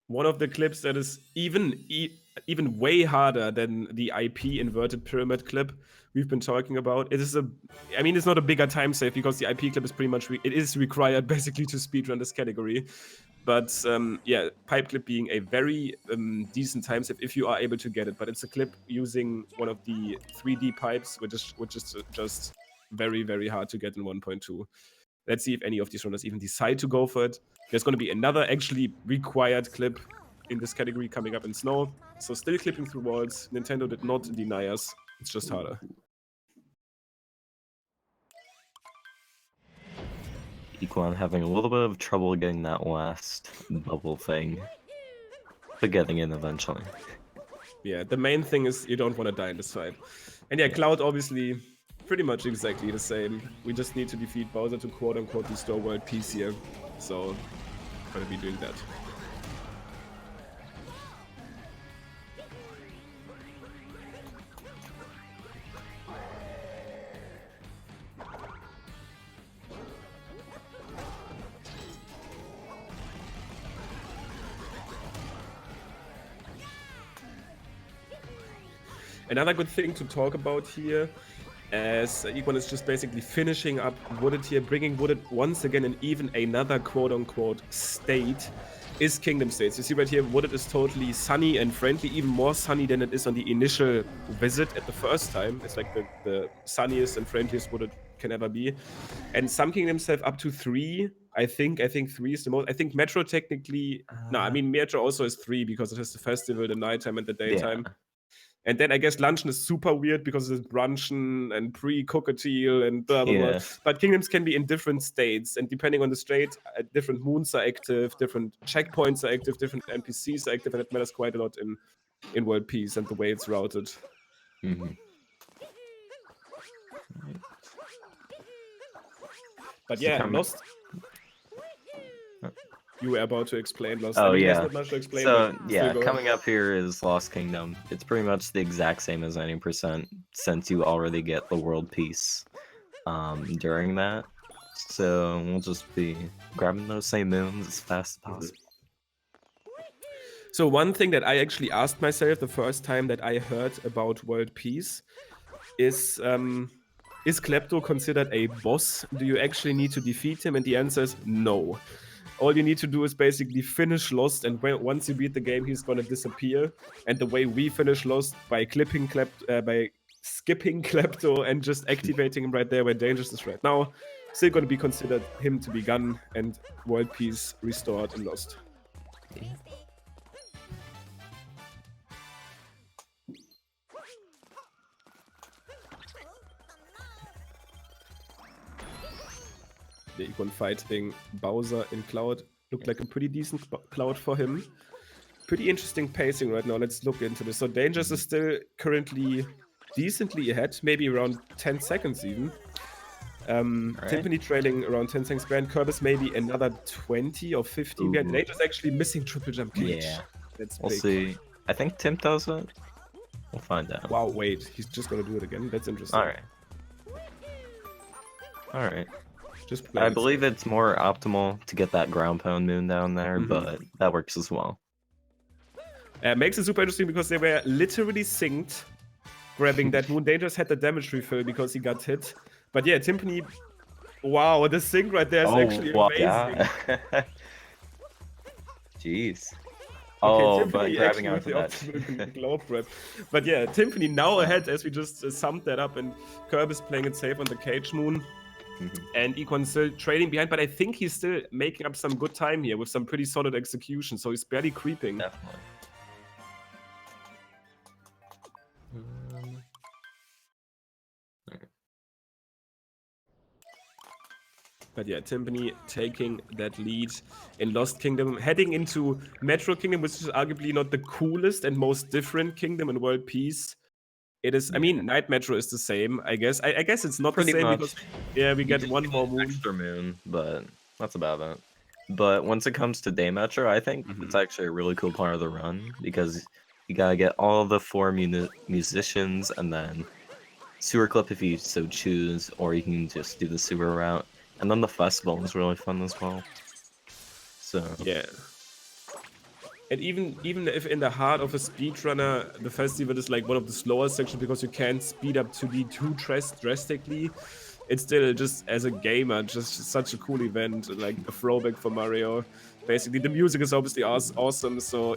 one of the clips that is even way harder than the IP inverted pyramid clip we've been talking about. It is I mean, it's not a bigger time save because the IP clip is pretty much it is required basically to speedrun this category. But yeah, pipe clip being a very decent time save if you are able to get it. But it's a clip using one of the 3D pipes, which is just very, very hard to get in 1.2. Let's see if any of these runners even decide to go for it. There's going to be another actually required clip in this category coming up in snow. So still clipping through walls. Nintendo did not deny us. It's just harder. Equan having a little bit of trouble getting that last bubble thing, but getting in eventually. Yeah, the main thing is you don't want to die in this fight. And yeah, Cloud obviously pretty much exactly the same. We just need to defeat Bowser to quote-unquote restore world peace here. So, gonna be doing that. Another good thing to talk about here, as Equan is just basically finishing up Wooded here, bringing Wooded once again in even another quote-unquote state, is Kingdom States. You see right here, Wooded is totally sunny and friendly, even more sunny than it is on the initial visit at the first time. It's like the sunniest and friendliest Wooded can ever be. And some kingdoms have up to 3. I think 3 is the most. I think Metro technically... no, I mean, Metro also has 3 because it has the festival, the nighttime and the daytime. Yeah. And then I guess Luncheon is super weird because it's Bruncheon and pre-Cockatiel and blah, blah, blah. But kingdoms can be in different states. And depending on the state, different moons are active, different checkpoints are active, different NPCs are active. And it matters quite a lot in World Peace and the way it's routed. Mm-hmm. But yeah, Lost... You were about to explain Lost. Oh, I mean, yeah. there's not much to explain, so, yeah, coming up here is Lost Kingdom. It's pretty much the exact same as 90% since you already get the world peace during that. So, we'll just be grabbing those same moons as fast as possible. So, one thing that I actually asked myself the first time that I heard about world peace is Klepto considered a boss? Do you actually need to defeat him? And the answer is no. All you need to do is basically finish Lost, and once you beat the game, he's gonna disappear. And the way we finish Lost by by skipping Klepto and just activating him right there where Dangers is right now, still gonna be considered him to be gone and world peace restored in Lost. Yeah. The Equan fighting Bowser in Cloud looked like a pretty decent Cloud for him. Pretty interesting pacing right now. Let's look into this. So Dangers is still currently decently ahead, maybe around 10 seconds even. Timpani trailing around 10 seconds behind. Kerbis maybe another 20 or 15 behind. Dangers actually missing triple jump cage. Yeah, that's we'll big. See. I think Tim does it. We'll find out. Wow, wait, he's just gonna do it again. That's interesting. All right. I believe it's more optimal to get that ground pound moon down there, but that works as well. Makes it super interesting because they were literally synced, grabbing that moon. Dangers had the damage refill because he got hit. But yeah, Timpani, wow, the sync right there is actually amazing. Yeah. Jeez. Okay, but grabbing out that. Globe grab. But yeah, Timpani now ahead as we just summed that up, and Kerbis playing it safe on the cage moon. And Equan still trailing behind, but I think he's still making up some good time here with some pretty solid execution, so he's barely creeping. Definitely. But yeah, Timpani taking that lead in Lost Kingdom, heading into Metro Kingdom, which is arguably not the coolest and most different kingdom in World Peace. It is, I mean, Night Metro is the same, I guess. I guess it's not pretty the same much. because, yeah, we get one more moon. Extra moon, but that's about it. But once it comes to Day Metro, I think it's actually a really cool part of the run because you gotta get all the 4 musicians and then sewer clip if you so choose, or you can just do the sewer route. And then the festival is really fun as well. So yeah. And even if in the heart of a speedrunner, the festival is like one of the slower sections because you can't speed up to be too drastically, it's still just as a gamer, just such a cool event, like a throwback for Mario. Basically, the music is obviously awesome, so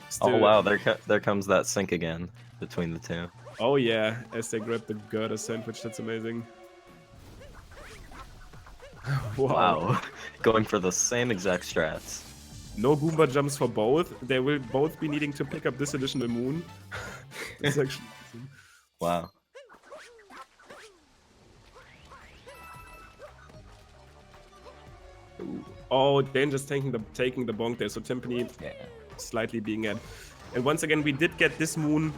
still... Oh wow, there comes that sync again between the two. Oh yeah, as they grab the Gerda sandwich, that's amazing. Wow. Going for the same exact strats. No Goomba jumps for both. They will both be needing to pick up this additional moon. That's actually amazing. Wow. Ooh. Oh, Danger's taking the bonk there, so Timpani slightly being at. And once again, we did get this moon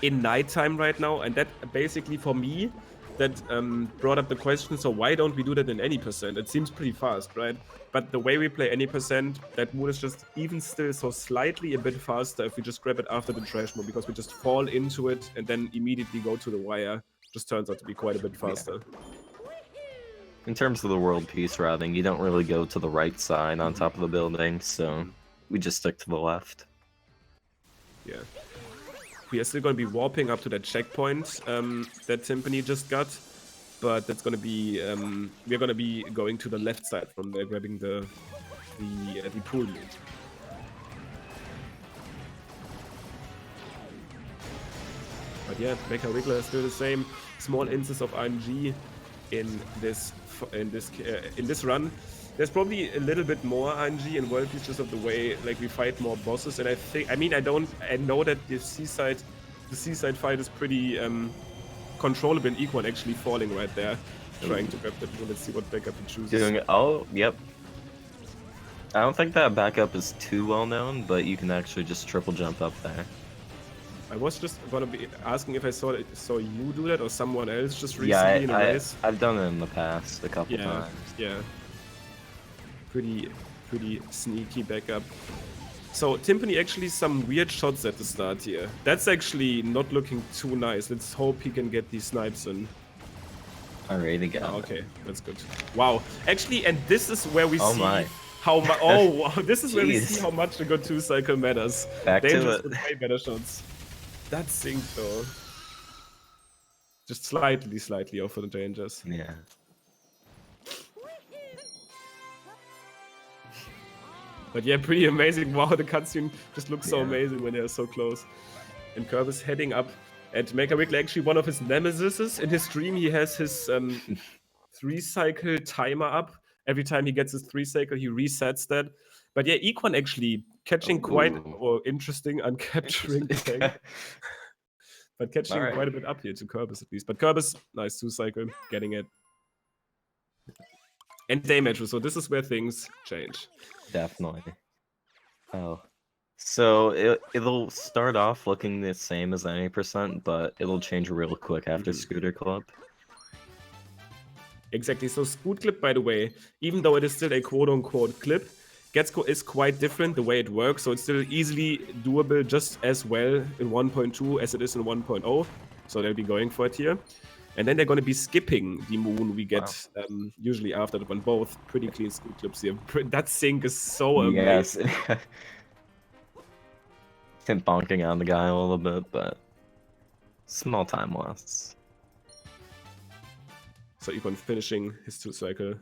in nighttime right now, and that basically for me, that brought up the question, so why don't we do that in any percent? It seems pretty fast, right? But the way we play any percent, that moon is just even still so slightly a bit faster if we just grab it after the trash mode, because we just fall into it and then immediately go to the wire. Just turns out to be quite a bit faster. Yeah. In terms of the world peace routing, you don't really go to the right side on top of the building, so we just stick to the left. Yeah. We are still going to be warping up to that checkpoint that Timpani just got, but that's going to be we're going to be going to the left side from there, grabbing the pool loot. But yeah, Mecha Wiggler is still the same. Small instance of RNG in this run. There's probably a little bit more RNG in World Peace just of the way like we fight more bosses, and I know that the seaside fight is pretty controllable, and Equan actually falling right there, trying to grab the moon. Let's see what backup he chooses. Oh, yep. I don't think that backup is too well known, but you can actually just triple jump up there. I was just gonna be asking if I saw you do that or someone else just recently in a race. I've done it in the past a couple times. Yeah. Pretty sneaky backup. So Timpani actually some weird shots at the start here. That's actually not looking too nice. Let's hope he can get these snipes in. Alright, again. Oh, okay, that's good. Wow. Actually, and this is where we see how much. Oh wow, this is where we see how much the good 2 cycle matters. Back Dangerous to it. with way better shots. That sync though. Just slightly off for the Dangers. Yeah. But yeah, pretty amazing. Wow, the cutscene just looks so amazing when they're so close. And Kerbis heading up. And Mecha Wiggler, actually one of his nemesis. In his stream, he has his 3-cycle timer up. Every time he gets his 3-cycle, he resets that. But yeah, Equan actually catching quite interesting on capturing the tank. But catching quite a bit up here to Kerbis at least. But Kerbis, nice 2-cycle, getting it. And damage, so this is where things change. Definitely. Oh. So it'll start off looking the same as any percent, but it'll change real quick after Scooter Club. Exactly. So Scoot Clip, by the way, even though it is still a quote-unquote clip, Getsco is quite different the way it works, so it's still easily doable just as well in 1.2 as it is in 1.0. So they'll be going for it here. And then they're going to be skipping the moon we get usually after the one. Both pretty clean Scoot Clips here. That sync is so amazing. Yes. Him bonking on the guy a little bit, but small time loss. So Equan finishing his 2-cycle.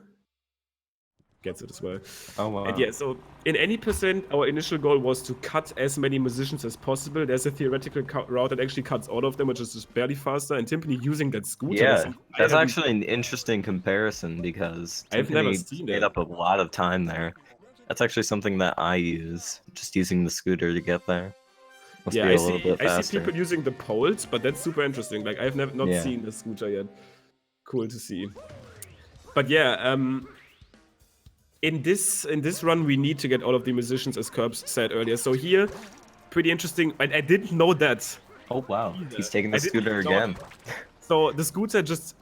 Gets it as well. Oh wow. And yeah, so in any percent, our initial goal was to cut as many musicians as possible. There's a theoretical route that actually cuts all of them, which is just barely faster. And Timpani using that scooter. Yeah, that's actually an interesting comparison because I've never seen made up a lot of time there. That's actually something that I use, just using the scooter to get there. Must be a little bit faster. I see people using the poles, but that's super interesting. Like I've not seen the scooter yet. Cool to see. But yeah, in this run, we need to get all of the musicians, as Kerbs said earlier. So here, pretty interesting. I didn't know that. Oh wow, he's taking the scooter again. So the scooter just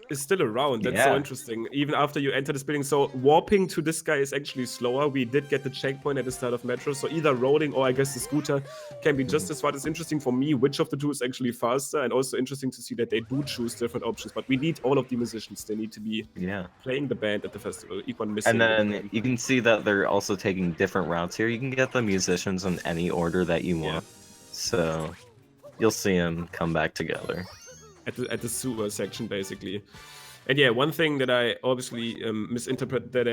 is still around. That's so Yeah. interesting. Even after you enter this building. So warping to this guy is actually slower. We did get the checkpoint at the start of Metro. So either rolling or I guess the scooter can be just as far. It's interesting for me which of the two is actually faster, and also interesting to see that they do choose different options. But we need all of the musicians. They need to be playing the band at the festival. Equan missing. And then you can see that they're also taking different routes here. You can get the musicians in any order that you want. So you'll see them come back together. At the sewer section, basically. And yeah, one thing that I obviously misinterpreted, that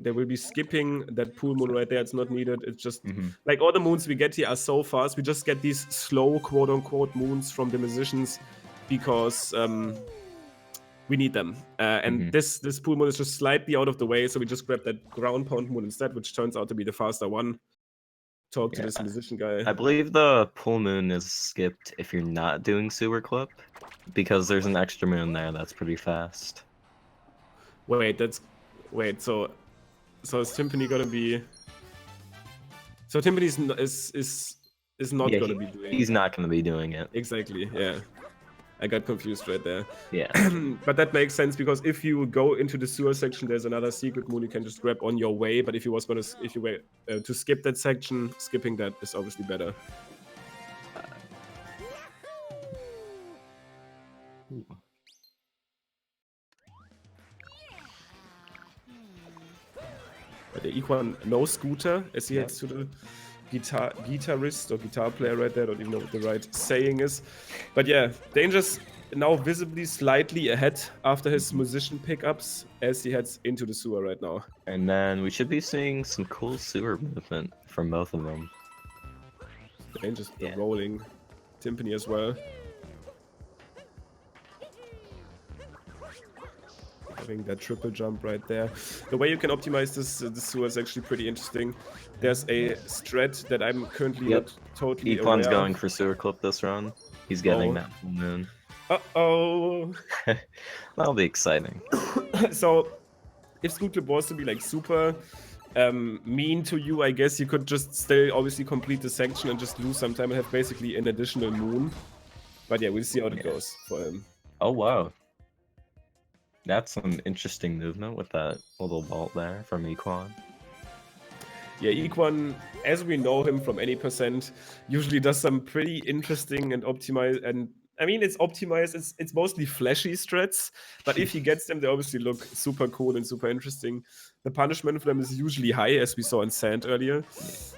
they will be skipping that pool moon right there. It's not needed. It's just like all the moons we get here are so fast. We just get these slow, quote unquote, moons from the musicians because we need them. And this pool moon is just slightly out of the way, so we just grab that ground pound moon instead, which turns out to be the faster one. Talk to this musician guy. I believe the pool moon is skipped if you're not doing sewer clip, because there's an extra moon there that's pretty fast. Wait, so is Timpani gonna be? So Timpani is not gonna be doing. He's not gonna be doing it. Exactly. Yeah. I got confused right there. Yeah. But that makes sense because if you go into the sewer section, there's another secret moon you can just grab on your way. But if you were to skip that section, skipping that is obviously better. But the Equan no scooter as he heads to the guitarist or guitar player right there. I don't even know what the right saying is. But yeah, Dangers now visibly slightly ahead after his musician pickups as he heads into the sewer right now. And then we should be seeing some cool sewer movement from both of them. Dangers rolling. Timpani as well. Having that triple jump right there. The way you can optimize this sewer is actually pretty interesting. There's a strat that I'm currently not totally aware Equan's of. going for sewer clip this run. He's getting that full moon. Uh-oh. That'll be exciting. So, if Scoot Clip was to be like super mean to you, I guess you could just still obviously complete the section and just lose some time and have basically an additional moon. But yeah, we'll see how it goes for him. Oh, wow. That's some interesting movement with that little vault there from Equan. Yeah, Equan, as we know him from any percent, usually does some pretty interesting and optimized, and I mean, it's optimized, it's mostly flashy strats, but if he gets them, they obviously look super cool and super interesting. The punishment for them is usually high, as we saw in Sand earlier.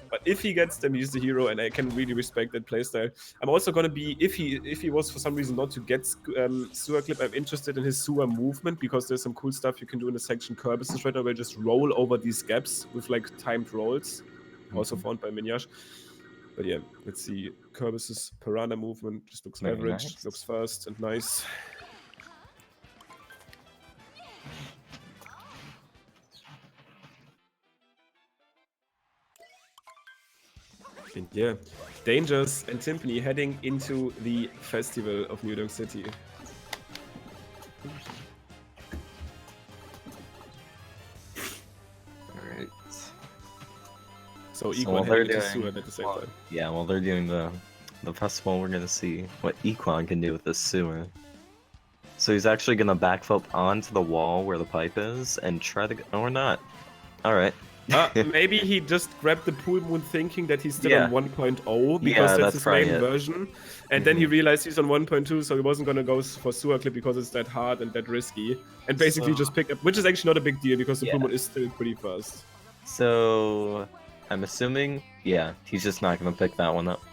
But if he gets them, he's the hero, and I can really respect that playstyle. I'm also gonna be, if he was for some reason not to get sewer clip, I'm interested in his sewer movement, because there's some cool stuff you can do in the section Kerbis right now, where you just roll over these gaps with like timed rolls, also found by Minyash. But yeah, let's see. Kerbis' Piranha movement just looks average, looks fast and nice. And yeah, Dangers and Timpani heading into the Festival of New York City. Alright. So Equan heading into sewer at the same time. Yeah, while they're doing the festival, we're gonna see what Equan can do with this sewer. So he's actually gonna backflip onto the wall where the pipe is and try to. No, we're not. All right. Maybe he just grabbed the pool moon thinking that he's still on 1.0 because that's his main version, and then he realized he's on 1.2, so he wasn't gonna go for sewer clip because it's that hard and that risky, and basically just picked up, which is actually not a big deal because the pool moon is still pretty fast. So I'm assuming, he's just not gonna pick that one up.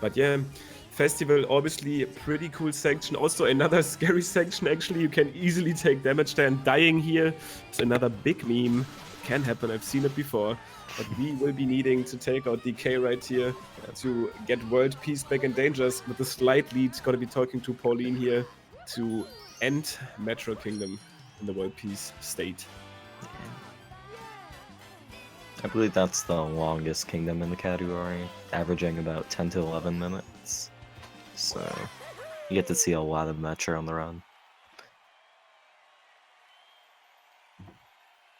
But yeah, festival, obviously a pretty cool section. Also another scary section, actually. You can easily take damage there, and dying here is another big meme. It can happen, I've seen it before. But we will be needing to take out DK right here to get world peace back in Dangers. With a slight lead, gonna be talking to Pauline here to end Metro Kingdom in the world peace state. I believe that's the longest kingdom in the category, averaging about 10 to 11 minutes. So you get to see a lot of Metro on the run.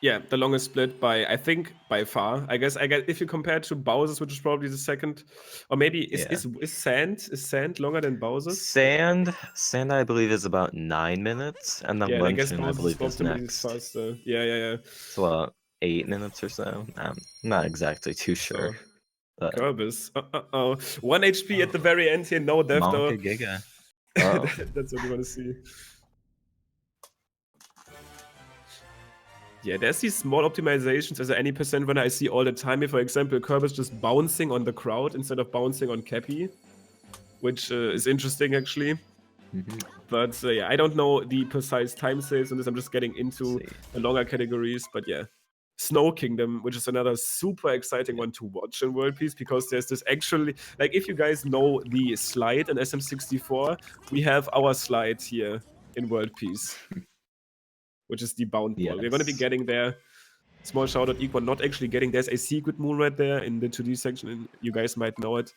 Yeah, the longest split by, I think, by far. I guess if you compare it to Bowser's, which is probably the second, or maybe is Sand longer than Bowser's? Sand, I believe, is about 9 minutes, and then Yeah, and I guess Luncheon, I Bowser's believe, is optimally next. faster. Yeah. It's about 8 minutes or so. I'm not exactly too sure. So, But Kerbis. 1 HP at the very end here, no death though. Monka Giga. Oh. That's what we want to see. Yeah, there's these small optimizations as any percent when I see all the time. If, for example, Kerbis just bouncing on the crowd instead of bouncing on Cappy, which is interesting actually. But yeah, I don't know the precise time saves on this. I'm just getting into the longer categories. But yeah, Snow Kingdom, which is another super exciting one to watch in World Peace, because there's this actually, like, if you guys know the slide in SM64, we have our slide here in World Peace, which is the bound ball. We're going to be getting there. Small shout out, Equal, not actually getting. There's a secret moon right there in the 2D section, and you guys might know it.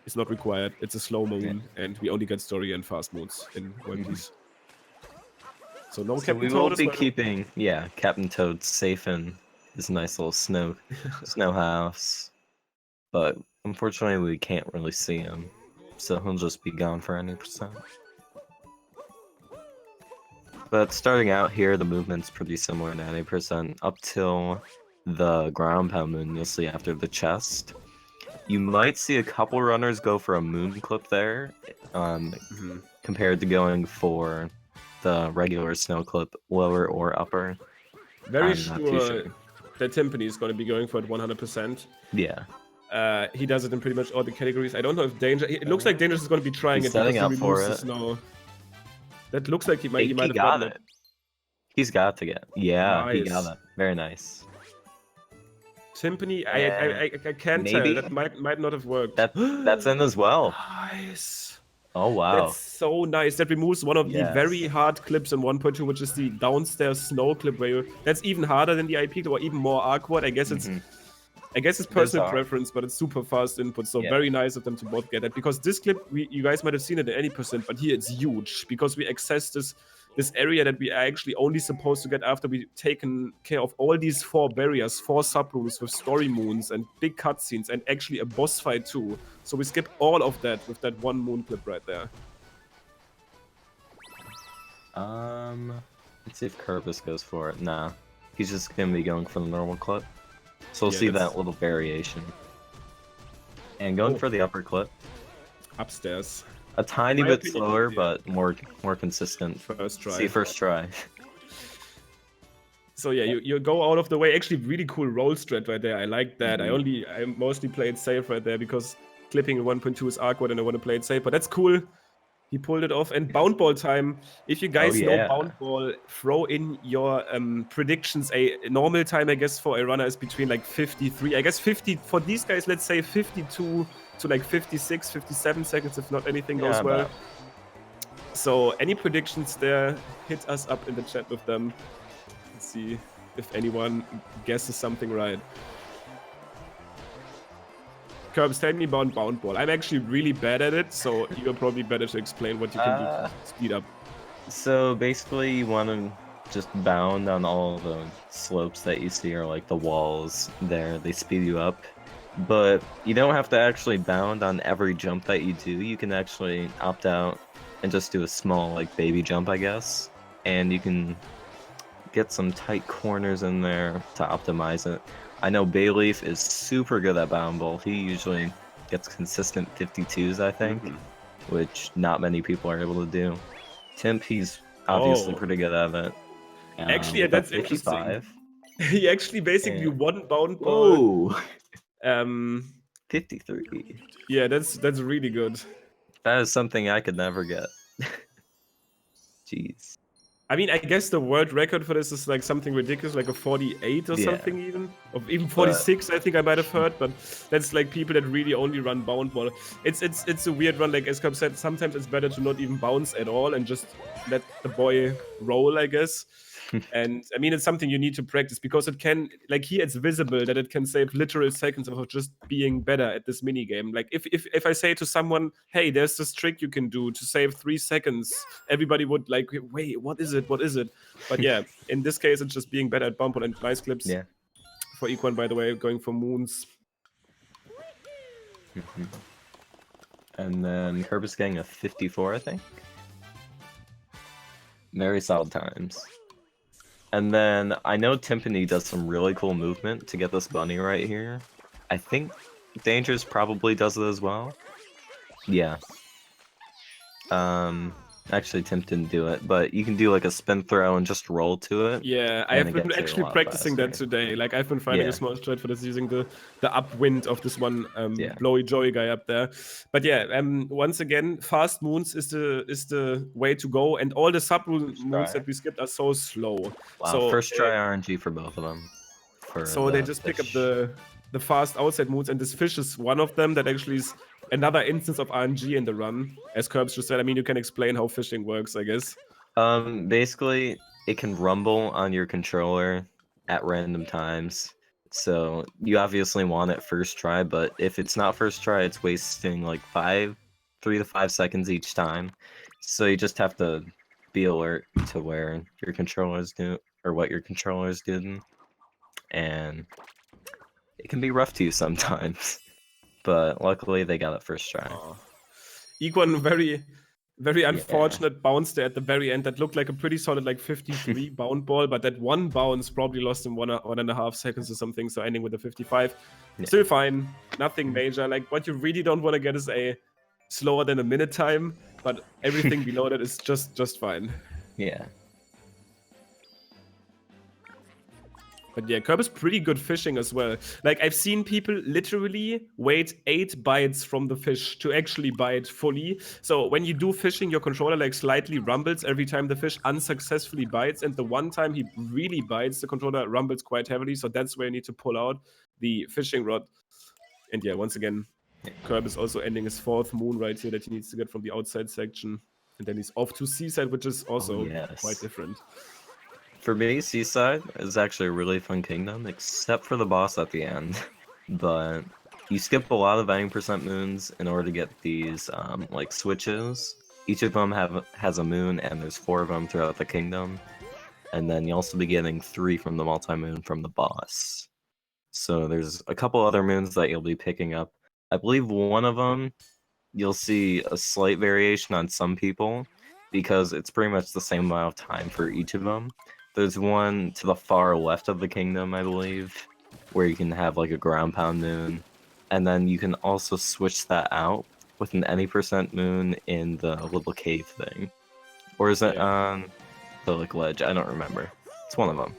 It's not required. It's a slow moon, and we only get story and fast moons in World Peace. So no Captain we Toad will be well. keeping, Captain Toad safe in his nice little snow house. But unfortunately, we can't really see him, so he'll just be gone for any percent. But starting out here, the movement's pretty similar to 90% up till the ground pound moon you'll see after the chest. You might see a couple runners go for a moon clip there, compared to going for the regular snow clip, lower or upper. Very sure that Timpani is going to be going for it 100%. Yeah. He does it in pretty much all the categories. I don't know if Danger... It looks like Dangerous is going to be trying He's it because setting up he for removes the it. snow. That looks like he might have got gotten it. He's got to get. Yeah, nice. He got it. Very nice. Timpani, I can't maybe? tell. That might not have worked. That's in as well. Nice. Oh wow. That's so nice. That removes one of the very hard clips in 1.2, which is the downstairs snow clip, where you... That's even harder than the IP or even more awkward. I guess it's personal preference, but it's super fast input, so very nice of them to both get that. Because this clip, you guys might have seen it at any percent, but here it's huge, because we access this area that we are actually only supposed to get after we've taken care of all these 4 barriers, 4 subrooms with story moons and big cutscenes, and actually a boss fight too. So we skip all of that with that one moon clip right there. Let's see if Kerbis goes for it. Nah, he's just gonna be going for the normal clip. So we'll see that little variation. And going for the upper clip. Upstairs. A tiny bit slower, but more consistent. First try. See, first try. So yeah, you go out of the way. Actually, really cool roll strat right there. I like that. I mostly play it safe right there, because clipping in 1.2 is awkward and I want to play it safe. But that's cool. He pulled it off. And bound ball time. If you guys know bound ball, throw in your predictions. A normal time, I guess, for a runner is between like 53. I guess 50 for these guys. Let's say 52 to like 56, 57 seconds, if not anything goes well. So any predictions there, hit us up in the chat with them. Let's see if anyone guesses something right. Kerbs, tell me about bound ball. I'm actually really bad at it, so you're probably better to explain what you can do to speed up. So basically, you want to just bound on all the slopes that you see, or like the walls there. They speed you up. But you don't have to actually bound on every jump that you do. You can actually opt out and just do a small, like, baby jump, I guess. And you can get some tight corners in there to optimize it. I know Bayleaf is super good at bound ball. He usually gets consistent 52s, I think, which not many people are able to do. Timp, he's obviously pretty good at it. Actually, that's 55. Interesting. He actually basically won bound ball. Whoa! 53. Yeah, that's really good. That is something I could never get. Jeez. I mean, I guess the world record for this is like something ridiculous, like a 48 or something even. Or even 46, I think I might have heard, but that's like people that really only run bound ball. It's a weird run, like as Kerb said, sometimes it's better to not even bounce at all and just let the boy roll, I guess. And I mean, it's something you need to practice because it can, like here it's visible that it can save literal seconds of just being better at this mini game. Like if I say to someone, hey, there's this trick you can do to save 3 seconds, everybody would like, wait, what is it? What is it? But yeah, in this case, it's just being better at bump and nice clips. Yeah. For Equan, by the way, going for moons. And then Kerbis getting a 54, I think. Very solid times. And then I know Timpani does some really cool movement to get this bunny right here. I think Dangers probably does it as well. Yeah. Actually, Timp didn't do it, but you can do like a spin throw and just roll to it. Yeah, I and have it been gets you a actually lot practicing that faster. today. Like I've been finding Yeah. a small strat for this using the upwind of this one Yeah. blowy joy guy up there. But yeah, once again, fast moons is the way to go, and all the sub moons try. that we skipped are so slow. Wow, So first try RNG for both of them. so they just pick up the fast outside moves, and this fish is one of them that actually is another instance of RNG in the run. As Kerbs just said, I mean, you can explain how fishing works, I guess. Basically, it can rumble on your controller at random times. So you obviously want it first try, but if it's not first try, it's wasting like 3 to 5 seconds each time. So you just have to be alert to where your controllers do or what your controller's doing. And it can be rough to use sometimes. But luckily they got it first try. Equan, very unfortunate bounce there at the very end. That looked like a pretty solid like 53 bound ball, but that one bounce probably lost him 1.5 seconds or something, so ending with a 55. Yeah. Still fine, nothing major. Like what you really don't want to get is a slower than a minute time, but everything below that is just fine. Yeah. But yeah, Kerb is pretty good fishing as well. Like, I've seen people literally wait 8 bites from the fish to actually bite fully. So when you do fishing, your controller like slightly rumbles every time the fish unsuccessfully bites. And the one time he really bites, the controller rumbles quite heavily. So that's where you need to pull out the fishing rod. And yeah, once again, Kerb is also ending his 4th moon right here that he needs to get from the outside section. And then he's off to Seaside, which is also quite different. For me, Seaside is actually a really fun kingdom, except for the boss at the end. But you skip a lot of 90% moons in order to get these like switches. Each of them has a moon, and there's 4 of them throughout the kingdom. And then you also be getting 3 from the multi-moon from the boss. So there's a couple other moons that you'll be picking up. I believe one of them, you'll see a slight variation on some people, because it's pretty much the same amount of time for each of them. There's one to the far left of the kingdom, I believe, where you can have like a ground pound moon. And then you can also switch that out with an any % moon in the little cave thing. Or is it on the like ledge? I don't remember. It's one of them.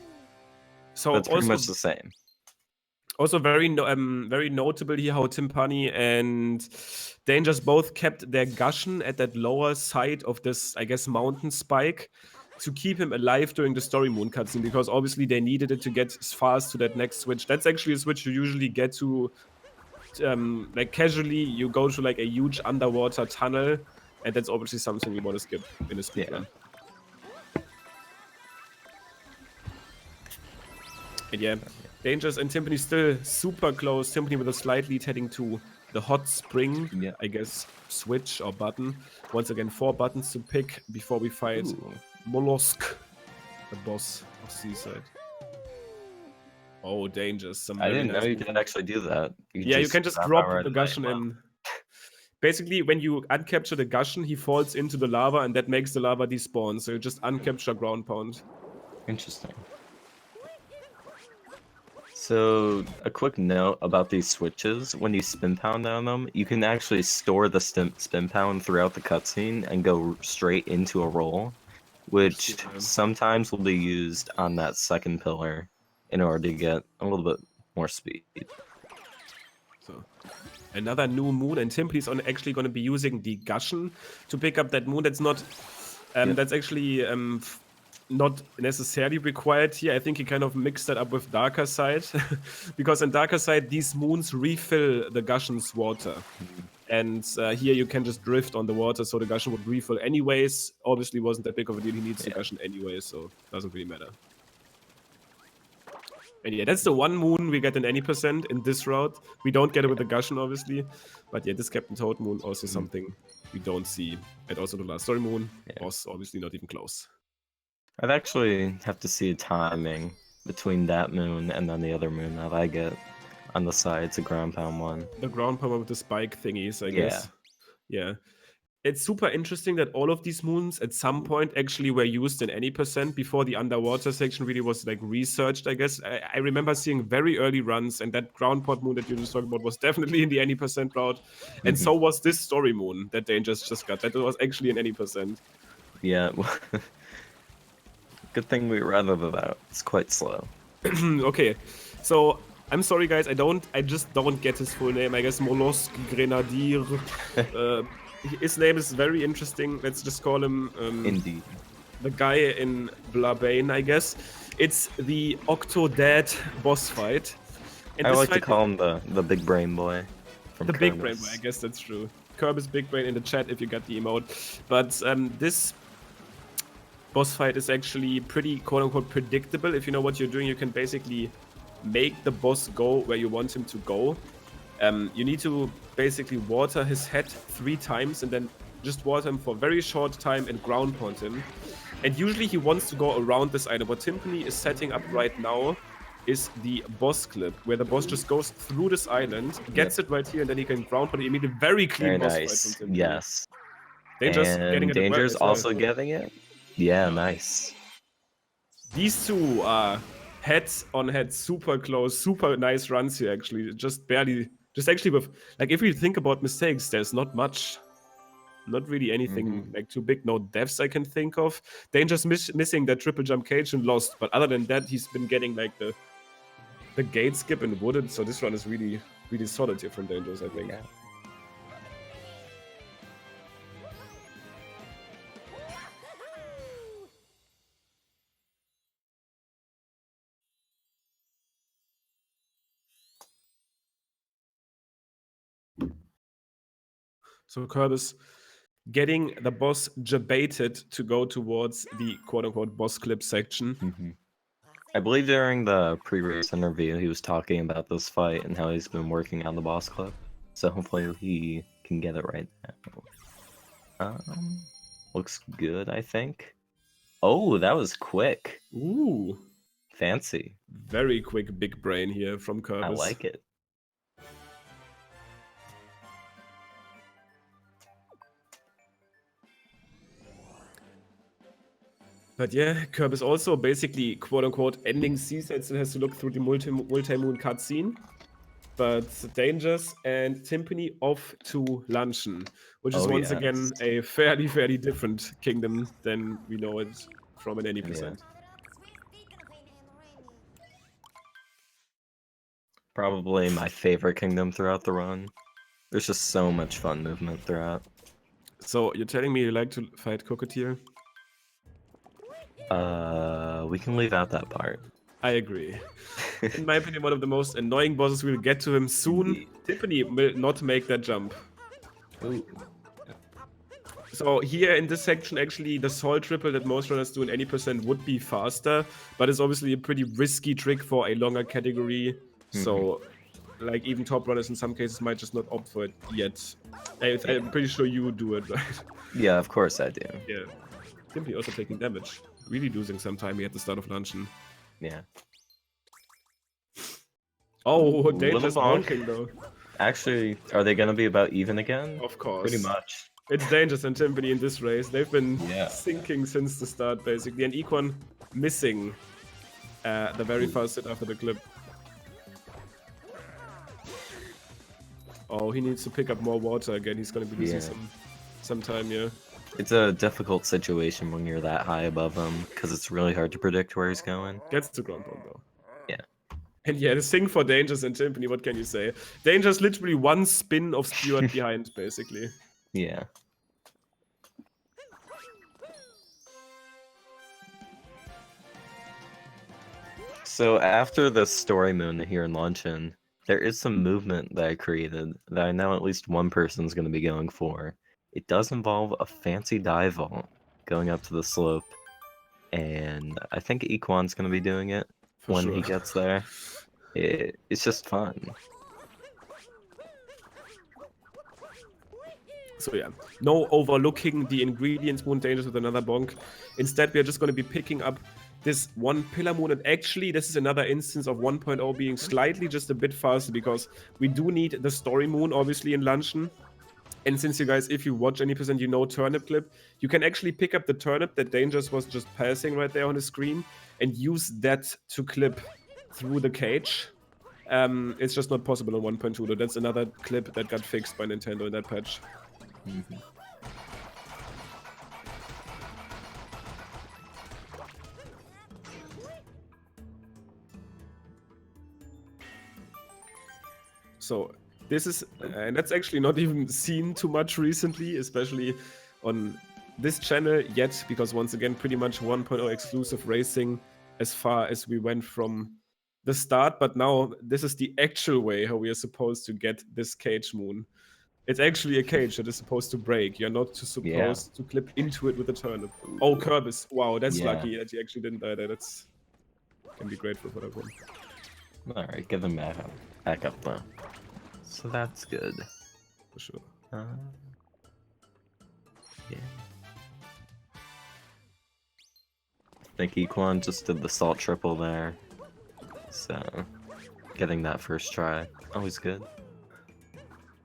So it's pretty much the same. Also very notable here how Timpani and Dangers both kept their Gushen at that lower side of this, I guess, mountain spike to keep him alive during the story moon cutscene, because obviously they needed it to get fast to that next switch. That's actually a switch you usually get to, like casually, you go to like a huge underwater tunnel, and that's obviously something you want to skip in a speedrun. And yeah, Dangers and Timpani still super close. Timpani with a slight lead heading to the hot spring, I guess, switch or button. Once again, 4 buttons to pick before we fight Mollusk, the boss of Seaside. Oh, Dangers. I didn't know you could actually do that. You can just drop the Gushen in. Basically, when you uncapture the Gushen, he falls into the lava, and that makes the lava despawn. So you just uncapture ground pound. Interesting. So, a quick note about these switches. When you spin pound on them, you can actually store the spin pound throughout the cutscene and go straight into a roll, which sometimes will be used on that second pillar in order to get a little bit more speed. So, another new moon, and Timpani's actually going to be using the Gushen to pick up that moon. That's not... That's actually... not necessarily required here. I think he kind of mixed that up with Darker Side, because in Darker Side, these moons refill the Gushion's water. And here you can just drift on the water, so the Gushion would refill anyways. Obviously wasn't that big of a deal. He needs the Gushion anyway, so doesn't really matter. And yeah, that's the one moon we get in any percent in this route. We don't get it with the Gushion, obviously. But yeah, this Captain Toad moon, also something we don't see. And also the last story moon was obviously not even close. I'd actually have to see timing between that moon and then the other moon that I get on the side. It's a ground pound one. The ground pound with the spike thingies, I guess. Yeah. It's super interesting that all of these moons at some point actually were used in any percent before the underwater section really was like researched, I guess. I remember seeing very early runs, and that ground pod moon that you just talked about was definitely in the any percent route. And so was this story moon that Dangers just got. That was actually in any percent. Yeah. Good thing we rather than that. It's quite slow. Okay, so I'm sorry guys, I just don't get his full name. I guess Mollusk Grenadier. His name is very interesting. Let's just call him Indeed. The guy in Blabane, I guess. It's the Octodad boss fight. And I this like to fight- call him the big brain boy. From the big brain Kerbis. boy, I guess that's true. Kerbis Big Brain in the chat if you got the emote. But this boss fight is actually pretty quote-unquote predictable. If you know what you're doing, you can basically make the boss go where you want him to go. You need to basically water his head 3 times and then just water him for a very short time and ground pound him. And usually he wants to go around this item. What Timpani is setting up right now is the boss clip, where the boss just goes through this island, gets it right here, and then he can ground pound it immediately. Very clean Very boss nice. fight from Timpani. Yes. Danger's And getting it as well Danger's as well. also getting it? Yeah, nice. These two are head-on-head, super close, super nice runs here, actually. Just barely, just actually with, like, if you think about mistakes, there's not much. Not really anything like too big. No deaths I can think of. Danger's missing that triple jump cage and lost. But other than that, he's been getting, like, the gate skip and wooded. So this run is really, really solid here from Danger's, I think. Yeah. So Kerbis getting the boss jebaited to go towards the quote-unquote boss clip section. I believe during the pre-race interview, he was talking about this fight and how he's been working on the boss clip. So hopefully he can get it right now. Looks good, I think. Oh, that was quick. Ooh. Fancy. Very quick big brain here from Kerbis. I like it. But yeah, Kerbis also basically quote-unquote ending Seaside still has to look through the multi-moon cutscene. But Dangers and Timpani off to Luncheon, which is once again a fairly different kingdom than we know it from in any percent. Probably my favorite kingdom throughout the run. There's just so much fun movement throughout. So you're telling me you like to fight Cockatier? We can leave out that part. I agree. In my opinion, one of the most annoying bosses. We'll get to him soon. Timpani will not make that jump. Ooh. So here in this section, actually, the Soul Triple that most runners do in any percent would be faster, but it's obviously a pretty risky trick for a longer category. So, like, even top runners in some cases might just not opt for it yet. I'm pretty sure you would do it, right? Yeah, of course I do. Yeah. Timpani also taking damage. Really losing some time here at the start of Luncheon. Yeah. Oh, Danger's bonk. bonking though. Actually, are they gonna be about even again? Of course. Pretty much. It's Dangerous and Timpani in this race. They've been Yeah. sinking since the start, basically. And Econ missing the very first hit after the clip. Oh, he needs to pick up more water again. He's going to be losing some time here. It's a difficult situation when you're that high above him, because it's really hard to predict where he's going. Gets to ground pound though. Yeah. And yeah, the thing for Dangers and Timpani, what can you say? Dangers literally one spin of Stewart behind, basically. Yeah. So after the story moon here in Luncheon, there is some movement that I created that I know at least one person's going to be going for. It does involve a fancy dive vault going up to the slope, and I think Equan's going to be doing it For when sure. he gets there. It's just fun. So yeah, no overlooking the ingredients moon dangers with another bonk. Instead, we are just going to be picking up this one pillar moon, and actually this is another instance of 1.0 being slightly just a bit faster, because we do need the story moon obviously in Luncheon. And since you guys, if you watch any percent, you know turnip clip, you can actually pick up the turnip that Dangers was just passing right there on the screen and use that to clip through the cage. It's just not possible on 1.2 though. That's another clip that got fixed by Nintendo in that patch. So this is, and that's actually not even seen too much recently, especially on this channel yet, because once again, pretty much 1.0 exclusive racing as far as we went from the start. But now this is the actual way how we are supposed to get this cage moon. It's actually a cage that is supposed to break. You're not supposed to clip into it with a turnip. Oh, Kerbis. Wow, that's lucky that he actually didn't die there. That's can be grateful for that one. Alright, give them back up though. So that's good. For sure. Yeah. I think Equan just did the salt triple there. So, getting that first try, always good.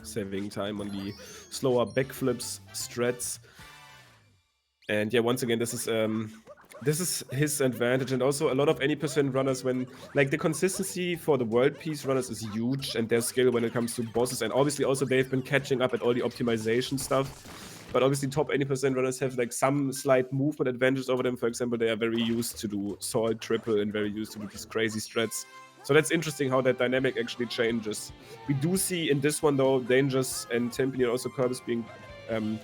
Saving time on the slower backflips, strats. And yeah, once again, this is his advantage, and also a lot of any percent runners, when like the consistency for the world peace runners is huge, and their skill when it comes to bosses, and obviously also they've been catching up at all the optimization stuff. But obviously top 80% runners have like some slight movement advantage over them. For example, they are very used to do salt triple and very used to do these crazy strats. So that's interesting how that dynamic actually changes. We do see in this one though, Dangers and Timpani and also Kerbis being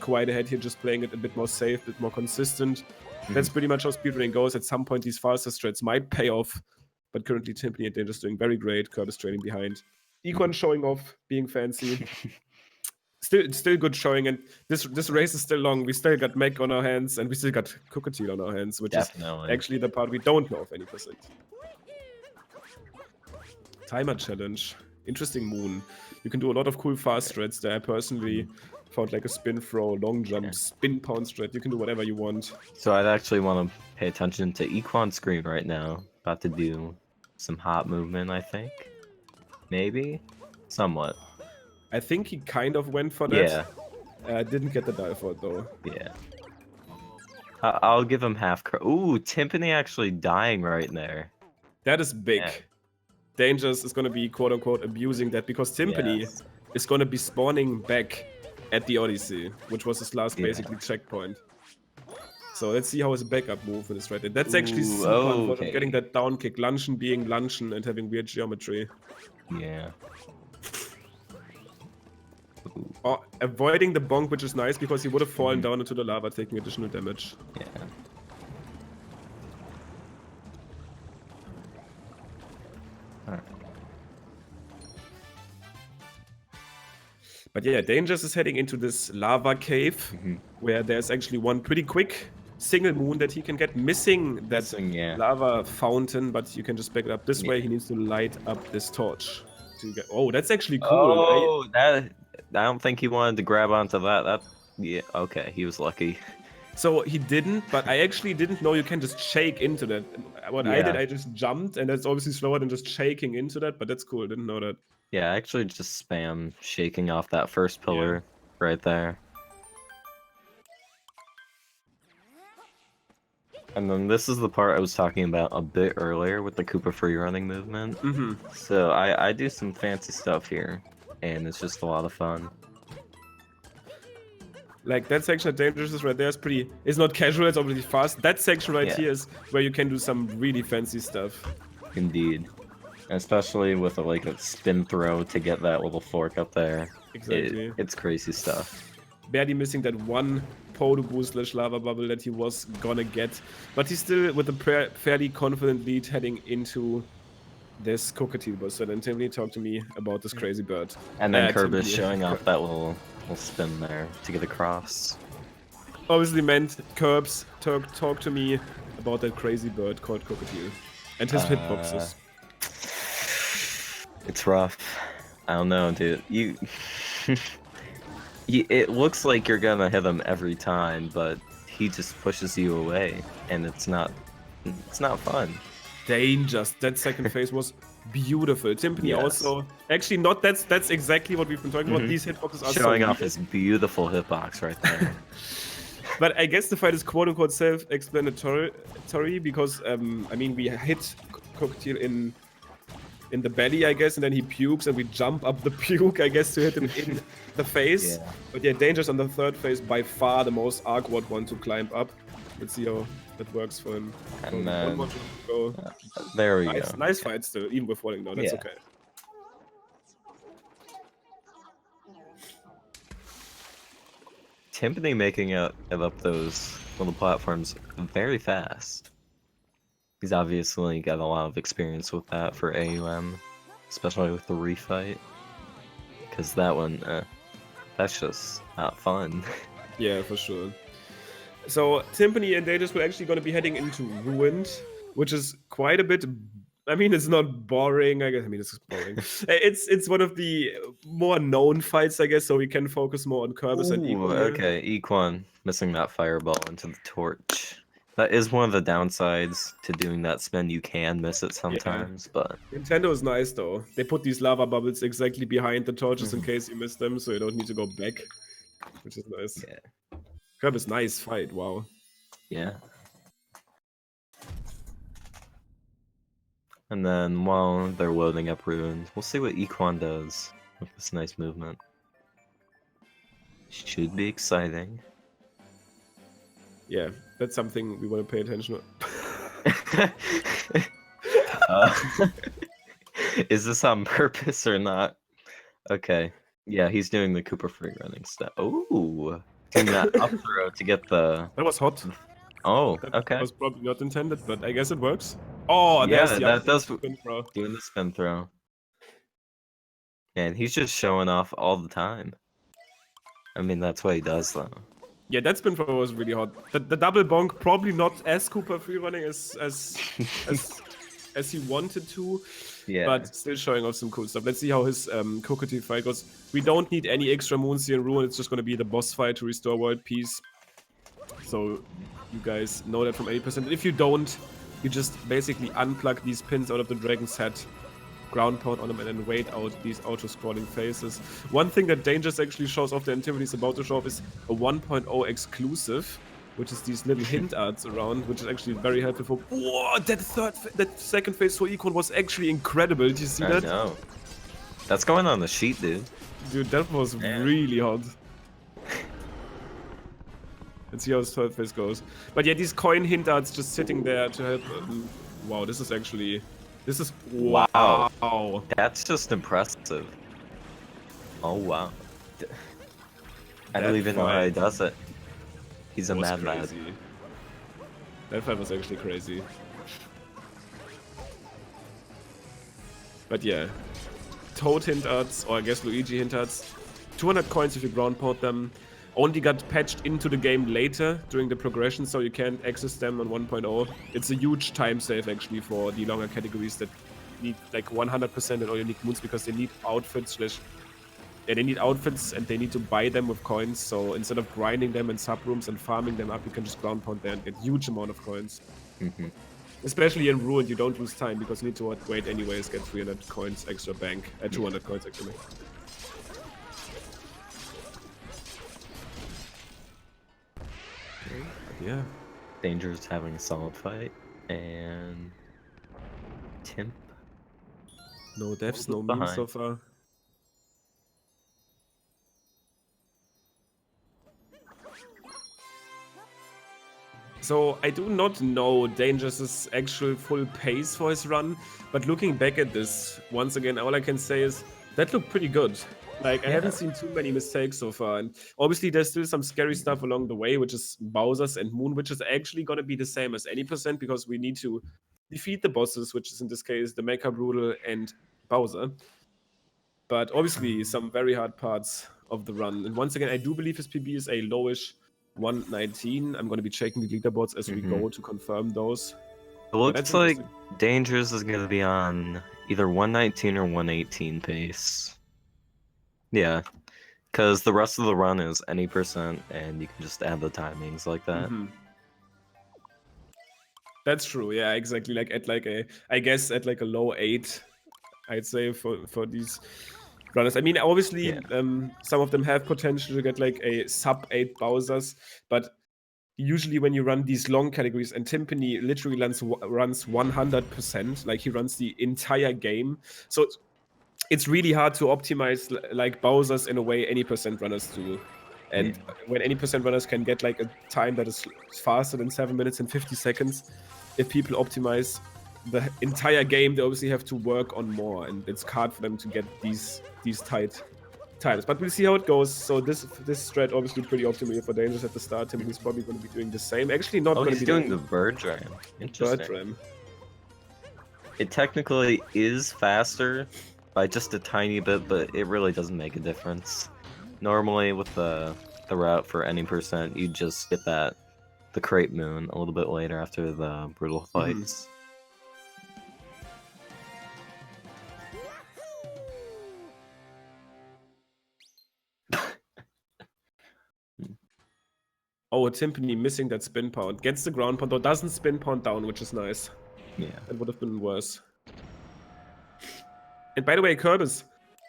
quite ahead here, just playing it a bit more safe, a bit more consistent. That's pretty much how speedrunning goes. At some point, these faster strats might pay off, but currently Timpani and Dangers doing very great. Kerbis trailing behind. Equan showing off, being fancy. Still good showing, and this race is still long. We still got Meg on our hands, and we still got Cockatiel on our hands, which is actually the part we don't know of any percent. Timer challenge. Interesting moon. You can do a lot of cool fast strats there. I personally found like a spin throw, long jump, spin pound strat. You can do whatever you want. So I'd actually want to pay attention to Equan's screen right now. About to do some hot movement, I think. Maybe? Somewhat. I think he kind of went for that. Yeah. Didn't get the dive for it though. Yeah. I'll give him half credit. Ooh, Timpani actually dying right there. That is big. Yeah. Dangers is going to be quote-unquote abusing that, because Timpani is going to be spawning back at the Odyssey, which was his last basically checkpoint. So let's see how his backup movement is right there. That's actually super important, getting that down kick. Luncheon being Luncheon and having weird geometry. Yeah. Oh, avoiding the bonk, which is nice, because he would have fallen down into the lava, taking additional damage. Yeah. But yeah, Dangers is heading into this lava cave, where there's actually one pretty quick single moon that he can get, missing that lava fountain, but you can just back it up this way. He needs to light up this torch to get. Oh, that's actually cool. Oh, I don't think he wanted to grab onto that. Okay, he was lucky. So he didn't, but I actually didn't know you can just shake into that. What I did, I just jumped, and that's obviously slower than just shaking into that, but that's cool. Didn't know that. Yeah, I actually just spam shaking off that first pillar right there. And then this is the part I was talking about a bit earlier with the Koopa free running movement. So I do some fancy stuff here, and it's just a lot of fun. Like that section of Dangerous is right there is pretty. It's not casual. It's obviously fast. That section right here is where you can do some really fancy stuff. Indeed, especially with like a spin throw to get that little fork up there. Exactly. It's crazy stuff. Barely missing that one Podoboo / lava bubble that he was gonna get, but he's still with a fairly confident lead heading into This cockatiel boss, and then Timpani talked to me about this crazy bird. And then Kerbis Timpani. showing off that little spin there to get across. Obviously meant Kerbs talk to me about that crazy bird called cockatiel and his hitboxes. It's rough. I don't know, dude. It looks like you're gonna hit him every time, but he just pushes you away, and it's not fun. Dangers. That second phase was beautiful. Timpani Yes. also actually not. That's exactly what we've been talking about. These hitboxes are Showing so off his beautiful hitbox right there. But I guess the fight is quote unquote self-explanatory because I mean we hit cockatiel in the belly, I guess, and then he pukes, and we jump up the puke, I guess, to hit him in the face. Yeah. But yeah, Danger's on the third phase, by far the most awkward one to climb up. Let's see how that works for him. And One more then to go. there we go. Nice fight still, even with falling down. That's Yeah. okay. Timpani making it up those little platforms very fast. He's obviously got a lot of experience with that for AUM, especially with the refight. Because that one, that's just not fun. Yeah, for sure. So Timpani and Dangerous were actually going to be heading into Ruined, which is quite a bit. I mean, it's not boring. I guess. I mean, it's boring. It's one of the more known fights, I guess. So we can focus more on Kerbis and Ooh, Equan. okay, Equan missing that fireball into the torch. That is one of the downsides to doing that spin. You can miss it sometimes, but Nintendo is nice though. They put these lava bubbles exactly behind the torches in case you miss them, so you don't need to go back, which is nice. yeah. Kerbis, nice fight. Wow. Yeah. And then while they're loading up ruins, we'll see what Equan does with this nice movement. Should be exciting. Yeah, that's something we want to pay attention to. Is this on purpose or not? Okay. Yeah, he's doing the Cooper free running step. Ooh. Doing that up throw to get the... That was hot. Oh, That okay. was probably not intended, but I guess it works. Oh, Yeah, there's the that does... spin throw. Doing the spin throw. And he's just showing off all the time. I mean, that's what he does, though. Yeah, that spin throw was really hot. The double bonk probably not as Cooper free running as he wanted to, Yeah. but still showing off some cool stuff. Let's see how his cockatiel fight goes. We don't need any extra moons here in Ruin. It's just going to be the boss fight to restore world peace. So you guys know that from 80%. If you don't, you just basically unplug these pins out of the dragon's head, ground pound on them, and then wait out these auto-scrolling phases. One thing that Dangerous actually shows off the activity is about to show off is a 1.0 exclusive, which is these little hint arts around, which is actually very helpful for... Whoa, that second phase for Equan was actually incredible. Did you see that? I know. That's going on the sheet, dude. Dude, that was really hot. Let's see how his third phase goes. But yeah, these coin hint arts just sitting there to help... wow, this is actually... This is... Wow. Wow. That's just impressive. Oh, wow. I don't even know how he does it. He's a mad lad. That fight was actually crazy. But yeah. Toad hint arts, or I guess Luigi hint arts. 200 coins if you ground pound them. Only got patched into the game later during the progression, so you can't access them on 1.0. It's a huge time save actually for the longer categories that need like 100% in all unique moons because they need outfits they need outfits and they need to buy them with coins. So instead of grinding them in subrooms and farming them up, you can just ground pound there and get huge amount of coins. Especially in Ruined, you don't lose time because you need to wait anyways, get 300 coins extra bank, 200 coins actually. Yeah. Danger's having a solid fight, and Timp. No deaths, no memes so far. So I do not know Dangerous' actual full pace for his run, but looking back at this, once again, all I can say is that looked pretty good. Like, I haven't seen too many mistakes so far, and obviously there's still some scary stuff along the way, which is Bowser's and Moon, which is actually going to be the same as any percent, because we need to defeat the bosses, which is in this case the Mecha Brutal and Bowser. But obviously some very hard parts of the run. And once again, I do believe his PB is a lowish 119. I'm going to be checking the leaderboards as we go to confirm those. It looks like Dangers is going to be on either 119 or 118 pace. Yeah, because the rest of the run is any %, and you can just add the timings like that. That's true. Yeah, exactly. Like at like a, I guess at like a low 8, I'd say for these runners. I mean, obviously, some of them have potential to get like a sub 8 Bowsers, but usually when you run these long categories, and Timpani literally runs 100%, like he runs the entire game. So it's really hard to optimize like Bowsers in a way any % runners do. And when any % runners can get like a time that is faster than 7 minutes and 50 seconds, if people optimize the entire game, they obviously have to work on more, and it's hard for them to get these tight times. But we'll see how it goes. So this strat obviously pretty optimal for Dangers at the start. Timpani's probably going to be doing the same. Actually, not going to be doing the Bird Ram. Interesting. Bird Ram. It technically is faster by just a tiny bit, but it really doesn't make a difference. Normally with the route for any %, you just get the Crate Moon a little bit later after the brutal fights. Oh, Timpani missing that spin pound. Gets the ground pound, though doesn't spin pound down, which is nice. Yeah. It would have been worse. And by the way, Kerbis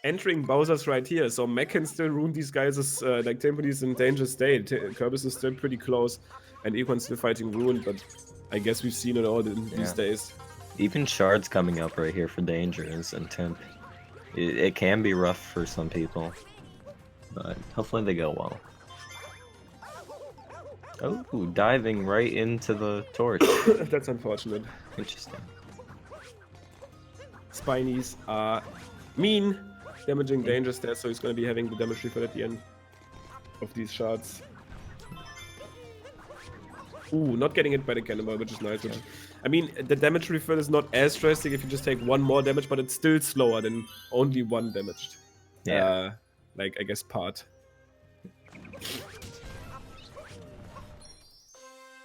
entering Bowser's right here, so Mech can still ruin these guys' like Timpani's in danger state. Kerbis is still pretty close, and Equan's still fighting Ruin, but I guess we've seen it all these days. Even Shard's coming up right here for Dangers and Timp. It can be rough for some people, but hopefully they go well. Oh, diving right into the torch. That's unfortunate. Interesting. Spinies are mean, damaging Dangers there, so he's going to be having the damage refill at the end of these shards. Ooh, not getting hit by the cannonball, which is nice. I mean, the damage refill is not as drastic if you just take 1 more damage, but it's still slower than only 1 damaged. Yeah. Like, I guess, part.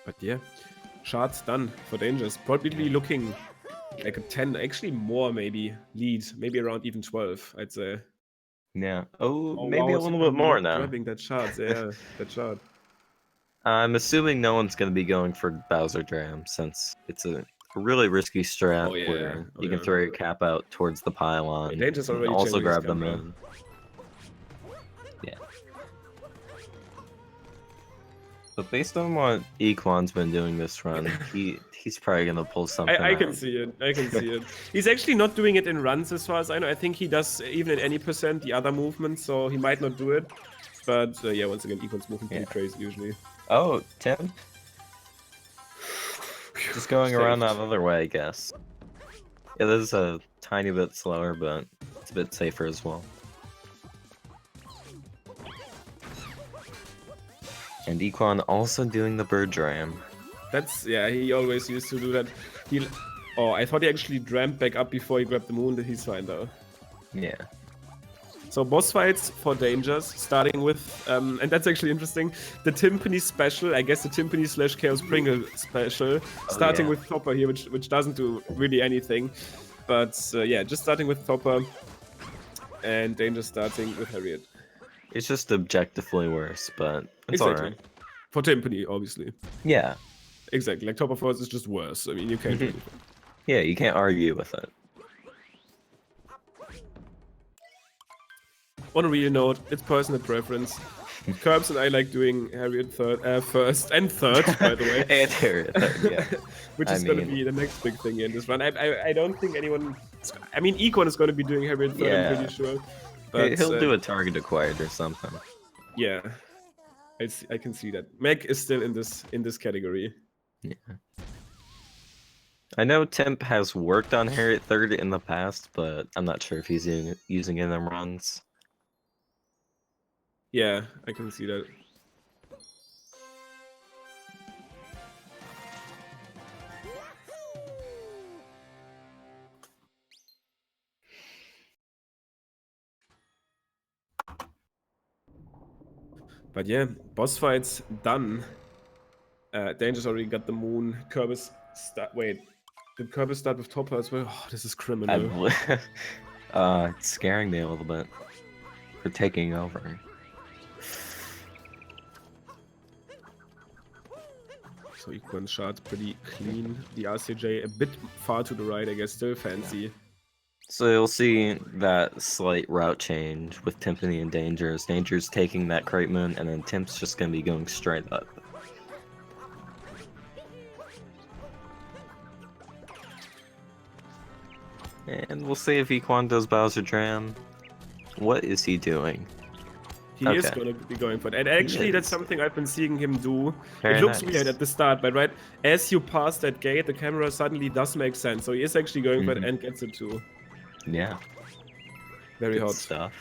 But yeah, shards done for Dangers. Probably looking like a 10, actually more maybe, lead. Maybe around even 12, I'd say. Yeah. Oh, maybe a little bit more now. Grabbing that shard, yeah, that shard. I'm assuming no one's going to be going for Bowser Dram, since it's a really risky strat where you can throw your cap out towards the pylon Danger's already and also grab his them in. Yeah. But based on what Equan's been doing this run, he's probably going to pull something I can out. see it, I can see it. He's actually not doing it in runs as far as I know. I think he does, even in any % the other movements, so he might not do it. But yeah, once again, Equan's moving pretty crazy usually. Oh, Tim? Just going around that other way, I guess. It is a tiny bit slower, but it's a bit safer as well. And Equan also doing the bird dram. That's, yeah, he always used to do that. Oh, I thought he actually drammed back up before he grabbed the moon, he's fine though. Yeah. So boss fights for Dangers, starting with, and that's actually interesting, the Timpani special, I guess the Timpani / Chaos Pringle special, starting with Thopper here, which doesn't do really anything. But yeah, just starting with Thopper, and Danger starting with Harriet. It's just objectively worse, but it's alright. For Timpani, obviously. Yeah. Exactly, like Thopper Force is just worse, I mean, you can't do anything. Yeah, you can't argue with it. On a real note, it's personal preference. Kerbs and I like doing Harriet first and third, by the way. And Harriet, yeah. Which is going to be the next big thing in this run. I don't think anyone... I mean, Econ is going to be doing Harriet third, I'm pretty sure. But, he'll do a target acquired or something. Yeah. I can see that. Meg is still in this category. Yeah. I know Temp has worked on Harriet third in the past, but I'm not sure if he's using it in them runs. Yeah, I can see that. But yeah, boss fights done. Dangers already got the moon. Kerbis start. Wait, did Kerbis start with Topper as well? Oh, this is criminal. It's scaring me a little bit for taking over. So equal shot pretty clean. The RCJ a bit far to the right, I guess, still fancy. Yeah. So you'll see that slight route change with Timpani and Dangers. Dangers taking that Crate Moon, and then Timp's just gonna be going straight up. And we'll see if Equan does Bowser Dram. What is he doing? He is going to be going for it. And actually, that's something I've been seeing him do. Very it looks nice. weird at the start, but right as you pass that gate, the camera suddenly does make sense. So he is actually going for it and gets it too. Yeah. Very Good hot. stuff.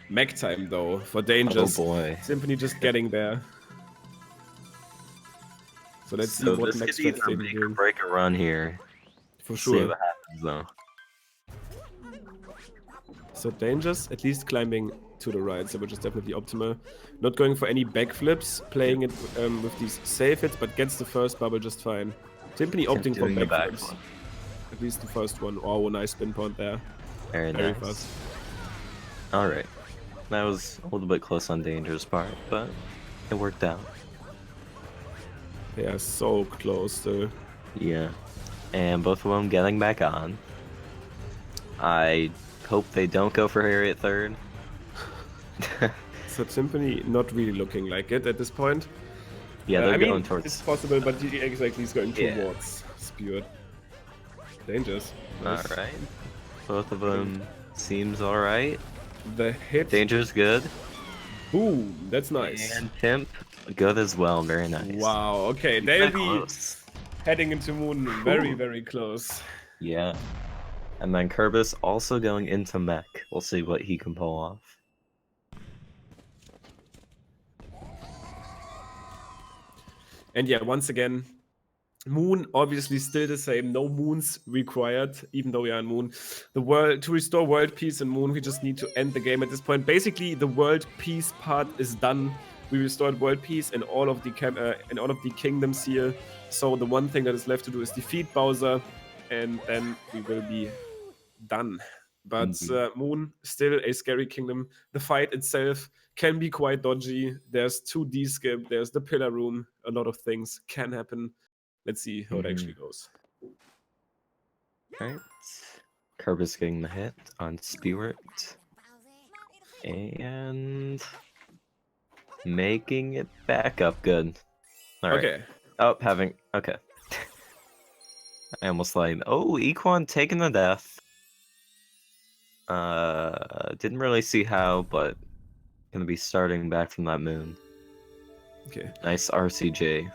Mech time, though, for Dangers. Oh boy. Symphony just getting there. So let's see So what this next could either they make or do. break a run here. For See sure. what happens though. So Dangers at least climbing to the right, so which is definitely optimal. Not going for any backflips, playing it with these safe hits, but gets the first bubble just fine. Timpani opting for Doing the backflips. backflip. At least the first one. Oh, nice spin point there. Very Very nice. fast. Alright. That was a little bit close on Danger's part, but it worked out. They are so close though. Yeah. And both of them getting back on. I hope they don't go for Harriet third. So Timpani not really looking like it at this point. Yeah, they're I going mean, towards. it's possible, but he exactly is going Yeah. towards Spewed. Dangers. Nice. Alright. Both of them seems alright. The hit. Danger's good. Boom. That's nice. And Timp, good as well. Very nice. Wow. Okay, Keep they'll that be close. heading into Moon very, very close. Yeah. And then Kerbis also going into mech. We'll see what he can pull off. And yeah, once again, Moon obviously still the same. No moons required, even though we are in Moon. The world to restore world peace in Moon, we just need to end the game at this point. Basically, the world peace part is done. We restored world peace in all of the kingdoms here. So the one thing that is left to do is defeat Bowser, and then we will be done. But Moon, still a scary kingdom. The fight itself can be quite dodgy. There's 2D skip, there's the pillar room. A lot of things can happen. Let's see how it actually goes. Alright. Kerbis getting the hit on Stewart. And making it back up good. Alright. Okay. Oh, having okay. I almost lied. Oh, Equan taking the death. Didn't really see how, but gonna be starting back from that moon. Okay. Nice RCJ.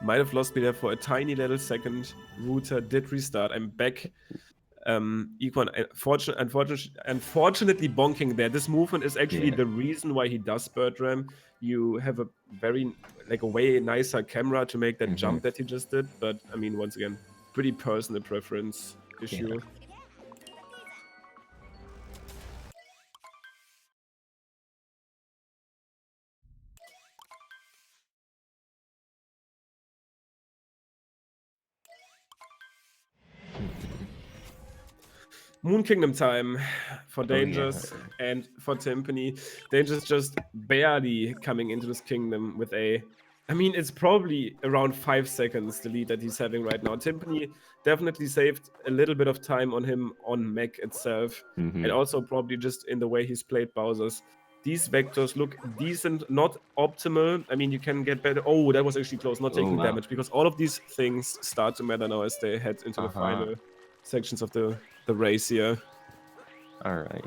Might have lost me there for a tiny little second. Router did restart. I'm back. Equan, unfortunately bonking there. This movement is actually the reason why he does bird ram. You have a way nicer camera to make that jump that he just did. But I mean, once again, pretty personal preference issue. Yeah. Moon Kingdom time for Dangers and for Timpani. Dangers just barely coming into this kingdom with a... I mean, it's probably around 5 seconds, the lead that he's having right now. Timpani definitely saved a little bit of time on him on mech itself. And also probably just in the way he's played Bowser's. These vectors look decent, not optimal. I mean, you can get better. Oh, that was actually close, not taking damage. Because all of these things start to matter now as they head into the final sections of the race here. Alright.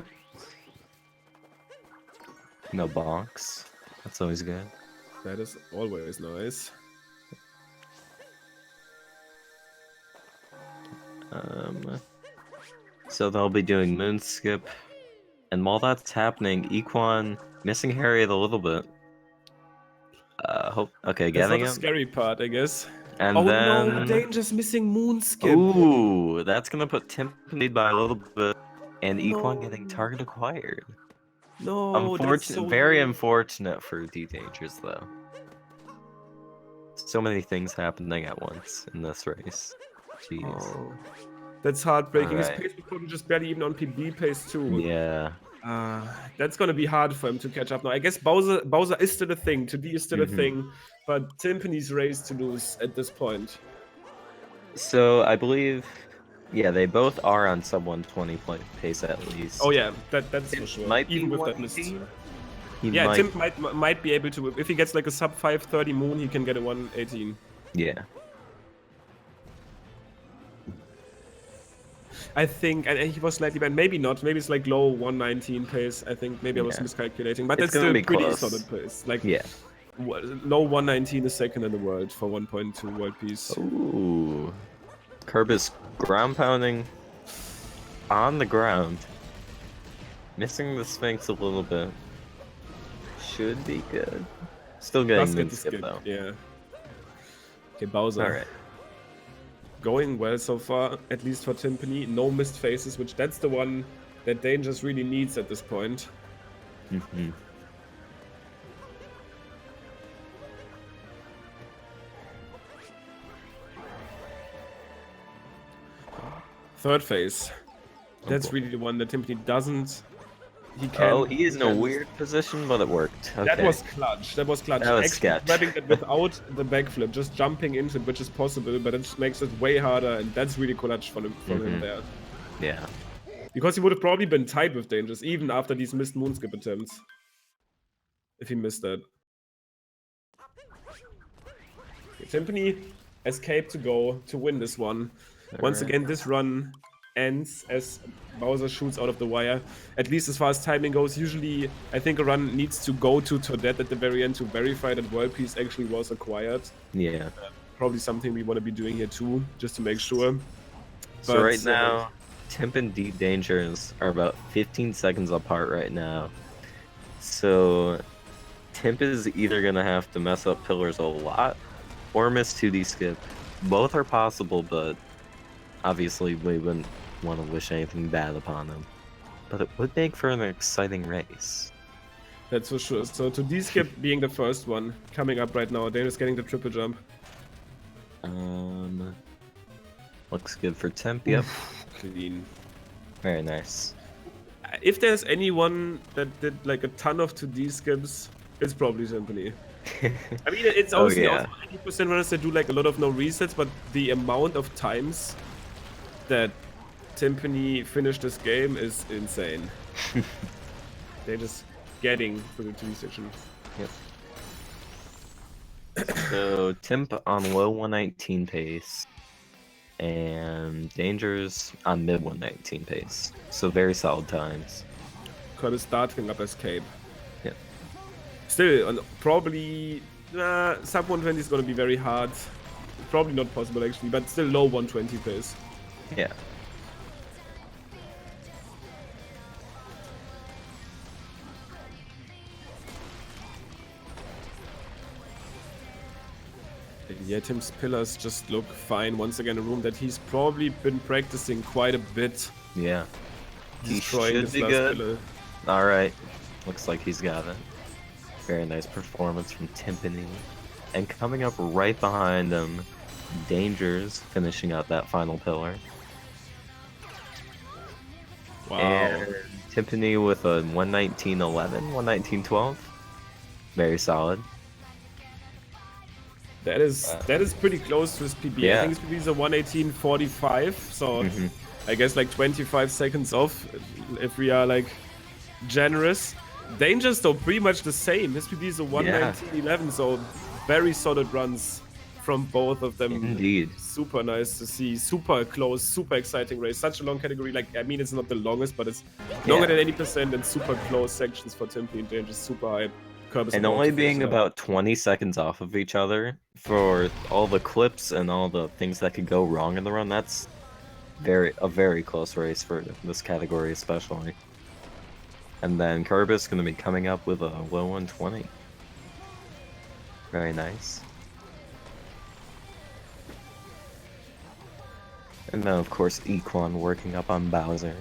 No bonks. That's always good. That is always nice. So they'll be doing moon skip. And while that's happening, Equan missing Harriet a little bit. Okay, That's getting not him. the scary part, I guess. And oh then... no, Danger's missing moon skip. Ooh, that's gonna put Timpani by a little bit, and Equan getting target acquired. No, that's so Very weird. unfortunate for DDangers though. So many things happening at once in this race. Jeez. Oh, that's heartbreaking. His Alright. pace was probably just barely even on PB pace too. Yeah. That's gonna be hard for him to catch up now. I guess Bowser is still a thing. 2D is still a thing, but Timpani's race to lose at this point. So I believe, yeah, they both are on sub 120 pace at least. Oh yeah, that's for sure. Might Even be with that mist. 118. He Yeah, might, Timp might be able to. If he gets like a sub 530 moon, he can get a 118. yeah. I think, and he was slightly bad. Maybe not. Maybe it's like low 119 pace. I think maybe I was Yeah. miscalculating, but It's it's gonna still be pretty close. solid pace. Like Yeah. low 119 is second in the world for 1.2 world peace. Ooh. Kerbis ground pounding on the ground. Missing the Sphinx a little bit. Should be good. Still getting Does get min the skip skip, though. yeah. Okay, Bowser. Alright. Going well so far, at least for Timpani. No missed faces, which that's the one that Dangers really needs at this point. Mhm. Third phase. That's boy. really the one that Timpani doesn't. He can. Oh, he is in a can- weird position, but it worked. Okay. That was clutch. That was clutch. That was Actually, sketch. grabbing that without the backflip, just jumping into it, which is possible, but it makes it way harder, and that's really clutch from him there. Yeah. Because he would have probably been tied with Dangers, even after these missed moonskip attempts. If he missed that. Okay, Timpani escaped to go to win this one. Once Alright. again, this run ends as Bowser shoots out of the wire. At least as far as timing goes, usually I think a run needs to go to Toadette at the very end to verify that world peace actually was acquired. Yeah. Probably something we want to be doing here too, just to make sure. So But, right now, Timp and DDangers are about 15 seconds apart right now. So Timp is either gonna have to mess up pillars a lot or miss 2D skip. Both are possible, but obviously we wouldn't want to wish anything bad upon him. But it would make for an exciting race. That's for sure. So to D-skip being the first one coming up right now, Daniel's getting the triple jump. Looks good for Timp, yep. Clean. Very nice. If there's anyone that did like a ton of 2D skips, it's probably Timpani. I mean, it's Oh, also yeah. 90% runners that do like a lot of no resets, but the amount of times that Timpani finished this game is insane. They're just getting through the 2D section. Yep. So Timp on low 119 pace, and Dangers on mid 119 pace. So very solid times. Kerbis starting up escape. Yep. Still, probably sub 120 is going to be very hard. Probably not possible actually, but still low 120 pace. Yeah. Yeah, Tim's pillars just look fine. Once again, a room that he's probably been practicing quite a bit. Yeah. He Destroying should this be last good. pillar. Alright. Looks like he's got it. Very nice performance from Timpani. And coming up right behind him, Dangers finishing out that final pillar. Wow. And Timpani with a 119.11, 119.12. Very solid. That is pretty close to his PB. Yeah. I think his PB is a 118.45, so Mhm. I guess like 25 seconds off if we are like generous. Dangers though pretty much the same. His PB is a 119.11, so very solid runs from both of them. Indeed. Super nice to see. Super close, super exciting race. Such a long category. Like, I mean, it's not the longest, but it's longer than 80% and super close sections for Timpani and Dangers. Super hype. Kerbis And about only to being finish up. about 20 seconds off of each other for all the clips and all the things that could go wrong in the run, that's a very close race for this category especially. And then Kerbis going to be coming up with a low 120. Very nice. And then of course Equan working up on Bowser.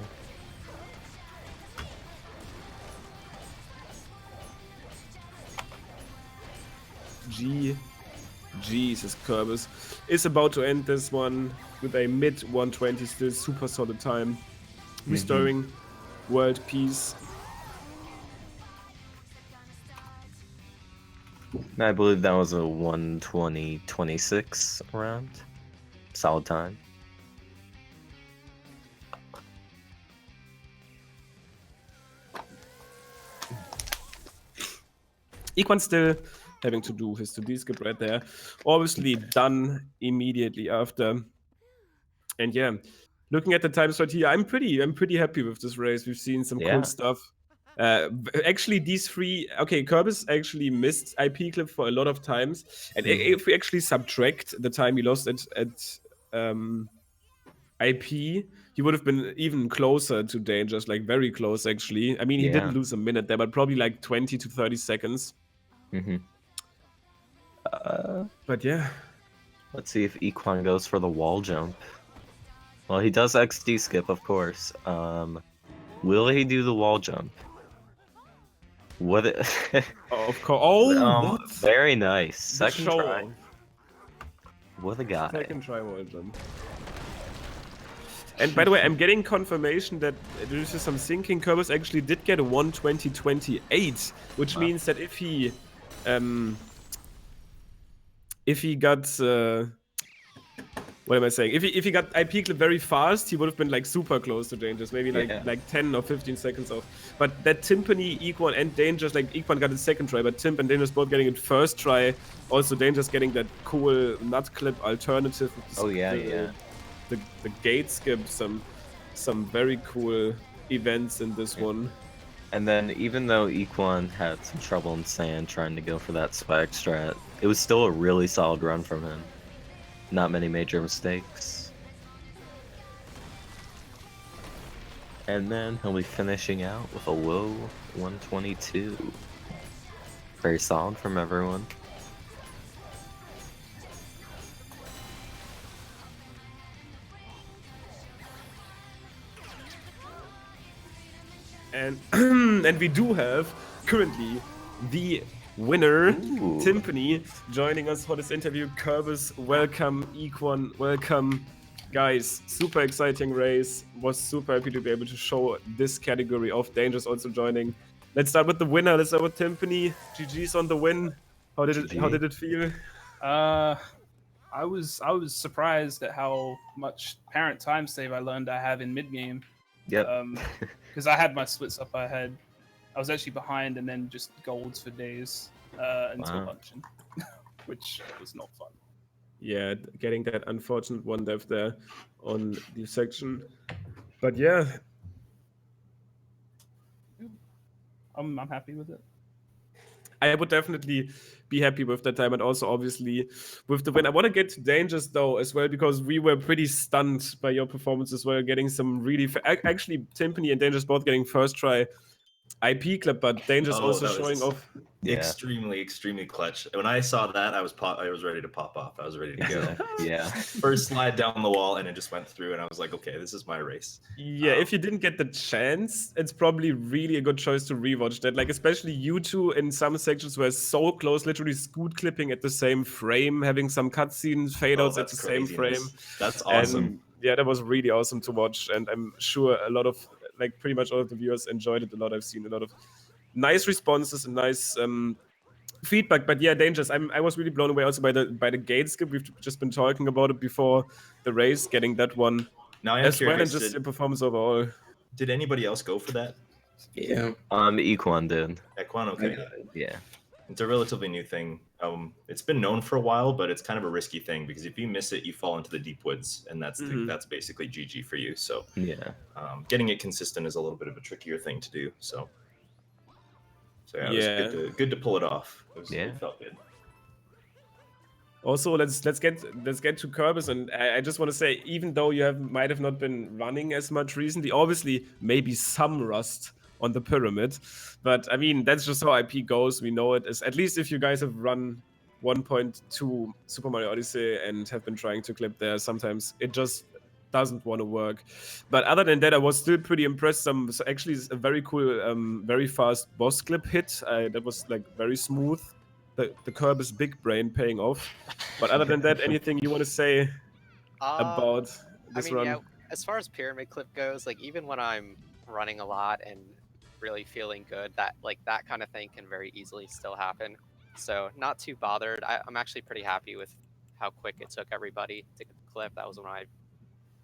Jesus, Kerbis is about to end this one with a mid 120, still super solid time. Restoring world peace. I believe that was a 120.26 round. Solid time. Equan still having to do his 2D skip right there. Obviously done immediately after. And yeah, looking at the times right here, I'm pretty happy with this race. We've seen some Yeah. cool stuff. Actually, these three, okay, Kerbis actually missed IP clip for a lot of times. And if we actually subtract the time he lost at IP, he would have been even closer to Dangers, like very close actually. I mean, he didn't lose a minute there, but probably like 20 to 30 seconds. But yeah. Let's see if Equan goes for the wall jump. Well, he does XD skip, of course. Will he do the wall jump? What? Of course. Oh, what? Very nice. Second Show try. off. What a guy. Second try wall jump. And by the way, I'm getting confirmation that due to some thinking, Kerbis actually did get a 120.28, which means that if he got what am I saying? If he got IP clip very fast, he would have been like super close to Dangers, maybe like 10 or 15 seconds off. But that Timpani, Equan, and Dangers, like Equan got it second try, but Timp and Dangers both getting it first try. Also, Dangers getting that cool nut clip alternative. The gate skip, some very cool events in this one. And then even though Equan had some trouble in sand trying to go for that swag strat, it was still a really solid run from him. Not many major mistakes. And then he'll be finishing out with a low 122. Very solid from everyone. And and we do have currently the winner, Timpani, joining us for this interview. Kerbis, welcome. Equan, welcome. Guys, super exciting race. Was super happy to be able to show this category of Dangers also joining. Let's start with the winner. Let's start with Timpani. GG's on the win. How did it feel? I was surprised at how much parent time save I learned I have in mid game. Yep. Because I had my splits up. I was actually behind and then just golds for days until luncheon, which was not fun. Yeah, getting that unfortunate one dev there on the section. But yeah. I'm happy with it. I would definitely be happy with that time, and also obviously with the win. I want to get to Dangers though as well, because we were pretty stunned by your performance as well, getting some really actually Timpani and Dangers both getting first try IP clip, but Dangers also showing off. Extremely clutch. When I saw that, I was ready to pop off. I was ready to go. Yeah. First slide down the wall, and it just went through, and I was like, okay, this is my race. Yeah, if you didn't get the chance, it's probably really a good choice to rewatch that. Like, especially you two in some sections were so close, literally scoot clipping at the same frame, having some cutscenes, fade outs at the same frame. That's awesome. And yeah, that was really awesome to watch, and I'm sure a lot of, like, pretty much all of the viewers enjoyed it a lot. I've seen a lot of nice responses and nice feedback. But yeah, Dangers, I was really blown away also by the gate skip. We've just been talking about it before the race, getting that one now as well, and just your performance overall. Did anybody else go for that? Yeah. Equan did. Equan, okay. Yeah. It's a relatively new thing. It's been known for a while, but it's kind of a risky thing because if you miss it, you fall into the deep woods, and that's basically GG for you. So yeah, getting it consistent is a little bit of a trickier thing to do. So yeah, it was good to pull it off. It felt good. Also, let's get to Kerbis, and I just want to say, even though you might have not been running as much recently, obviously maybe some rust on the pyramid, but I mean that's just how IP goes. We know it. At least if you guys have run 1.2 Super Mario Odyssey and have been trying to clip there, sometimes it just doesn't want to work. But other than that, I was still pretty impressed. Actually, a very cool, very fast boss clip hit. That was like very smooth. the Kerbis big brain paying off. But other than that, anything you want to say about I this mean, run? yeah, as far as pyramid clip goes, like even when I'm running a lot and really feeling good, that kind of thing can very easily still happen. So not too bothered. I'm actually pretty happy with how quick it took everybody to get the clip. That was one of my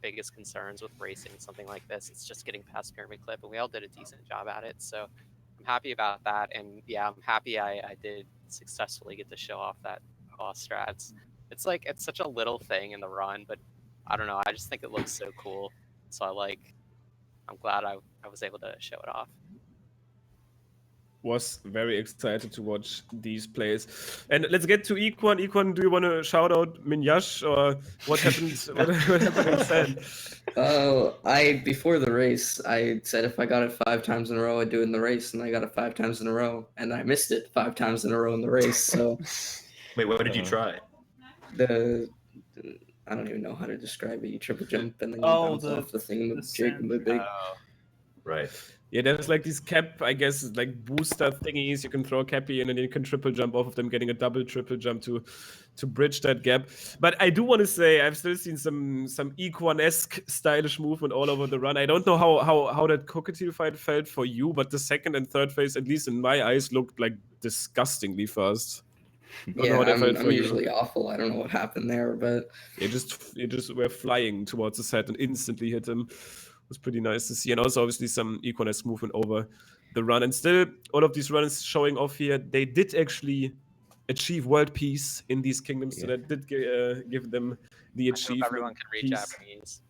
biggest concerns with racing something like this. It's just getting past pyramid clip, and we all did a decent job at it. So I'm happy about that. And yeah, I'm happy I did successfully get to show off that boss strats. It's like it's such a little thing in the run, but I don't know. I just think it looks so cool. So I'm glad I was able to show it off. Was very excited to watch these plays. And let's get to Equan. Equan, do you want to shout out Minyash or what happened? what happened instead? Before the race, I said if I got it 5 times in a row, I'd do it in the race, and I got it 5 times in a row, and I missed it 5 times in a row in the race. So Wait, what did you try? I don't even know how to describe it. You triple jump and then you Oh, bounce off the thing with jig sand. with big. Right. Yeah, there's like these cap, I guess, like booster thingies. You can throw a cappy in and then you can triple jump off of them, getting a double triple jump to bridge that gap. But I do want to say I've still seen some Equan-esque stylish movement all over the run. I don't know how that cockatiel fight felt for you, but the second and third phase, at least in my eyes, looked like disgustingly fast. Yeah, I'm usually awful. I don't know what happened there, but you just were flying towards the set and instantly hit him. It was pretty nice to see. And also obviously some Equan-esque movement over the run. And still, all of these runs showing off here, they did actually achieve world peace in these kingdoms. So that did give them the achievement. I hope everyone can read Japanese.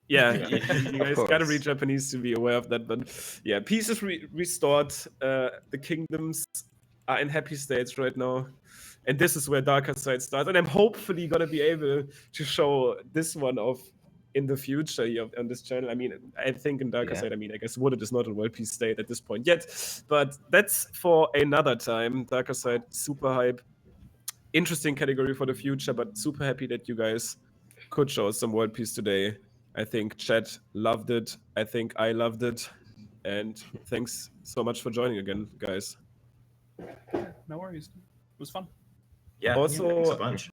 Yeah, you guys gotta read Japanese to be aware of that. But yeah, peace is restored. The kingdoms are in happy states right now. And this is where Darker Side starts. And I'm hopefully going to be able to show this one off in the future here on this channel. I mean, I think in Darker Side, I guess Wooded is not in world peace state at this point yet. But that's for another time. Darker Side, super hype. Interesting category for the future, but super happy that you guys could show us some world peace today. I think chat loved it. I think I loved it. And thanks so much for joining again, guys. No worries. It was fun. Yeah, also, thanks a bunch.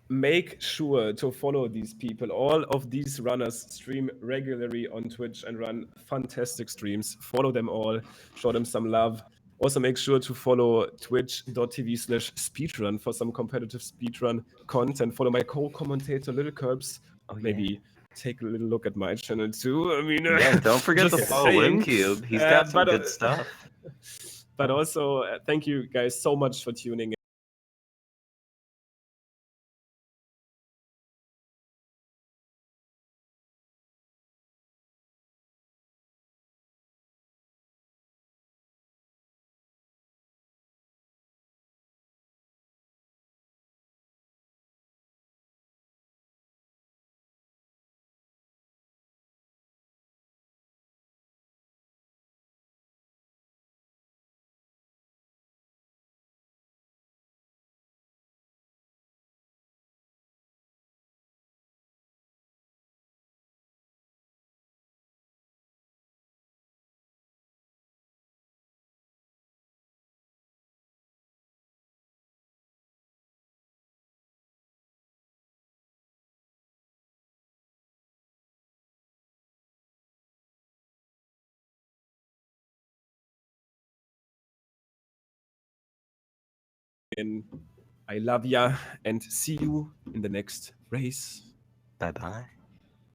Make sure to follow these people. All of these runners stream regularly on Twitch and run fantastic streams. Follow them all. Show them some love. Also, make sure to follow twitch.tv/speedrun for some competitive speedrun content. Follow my co-commentator, Little Kerbs. Maybe take a little look at my channel too. I mean, yeah, don't forget to follow Wimcube. He's got some good stuff. But also, thank you guys so much for tuning in. I love ya and see you in the next race. Bye-bye.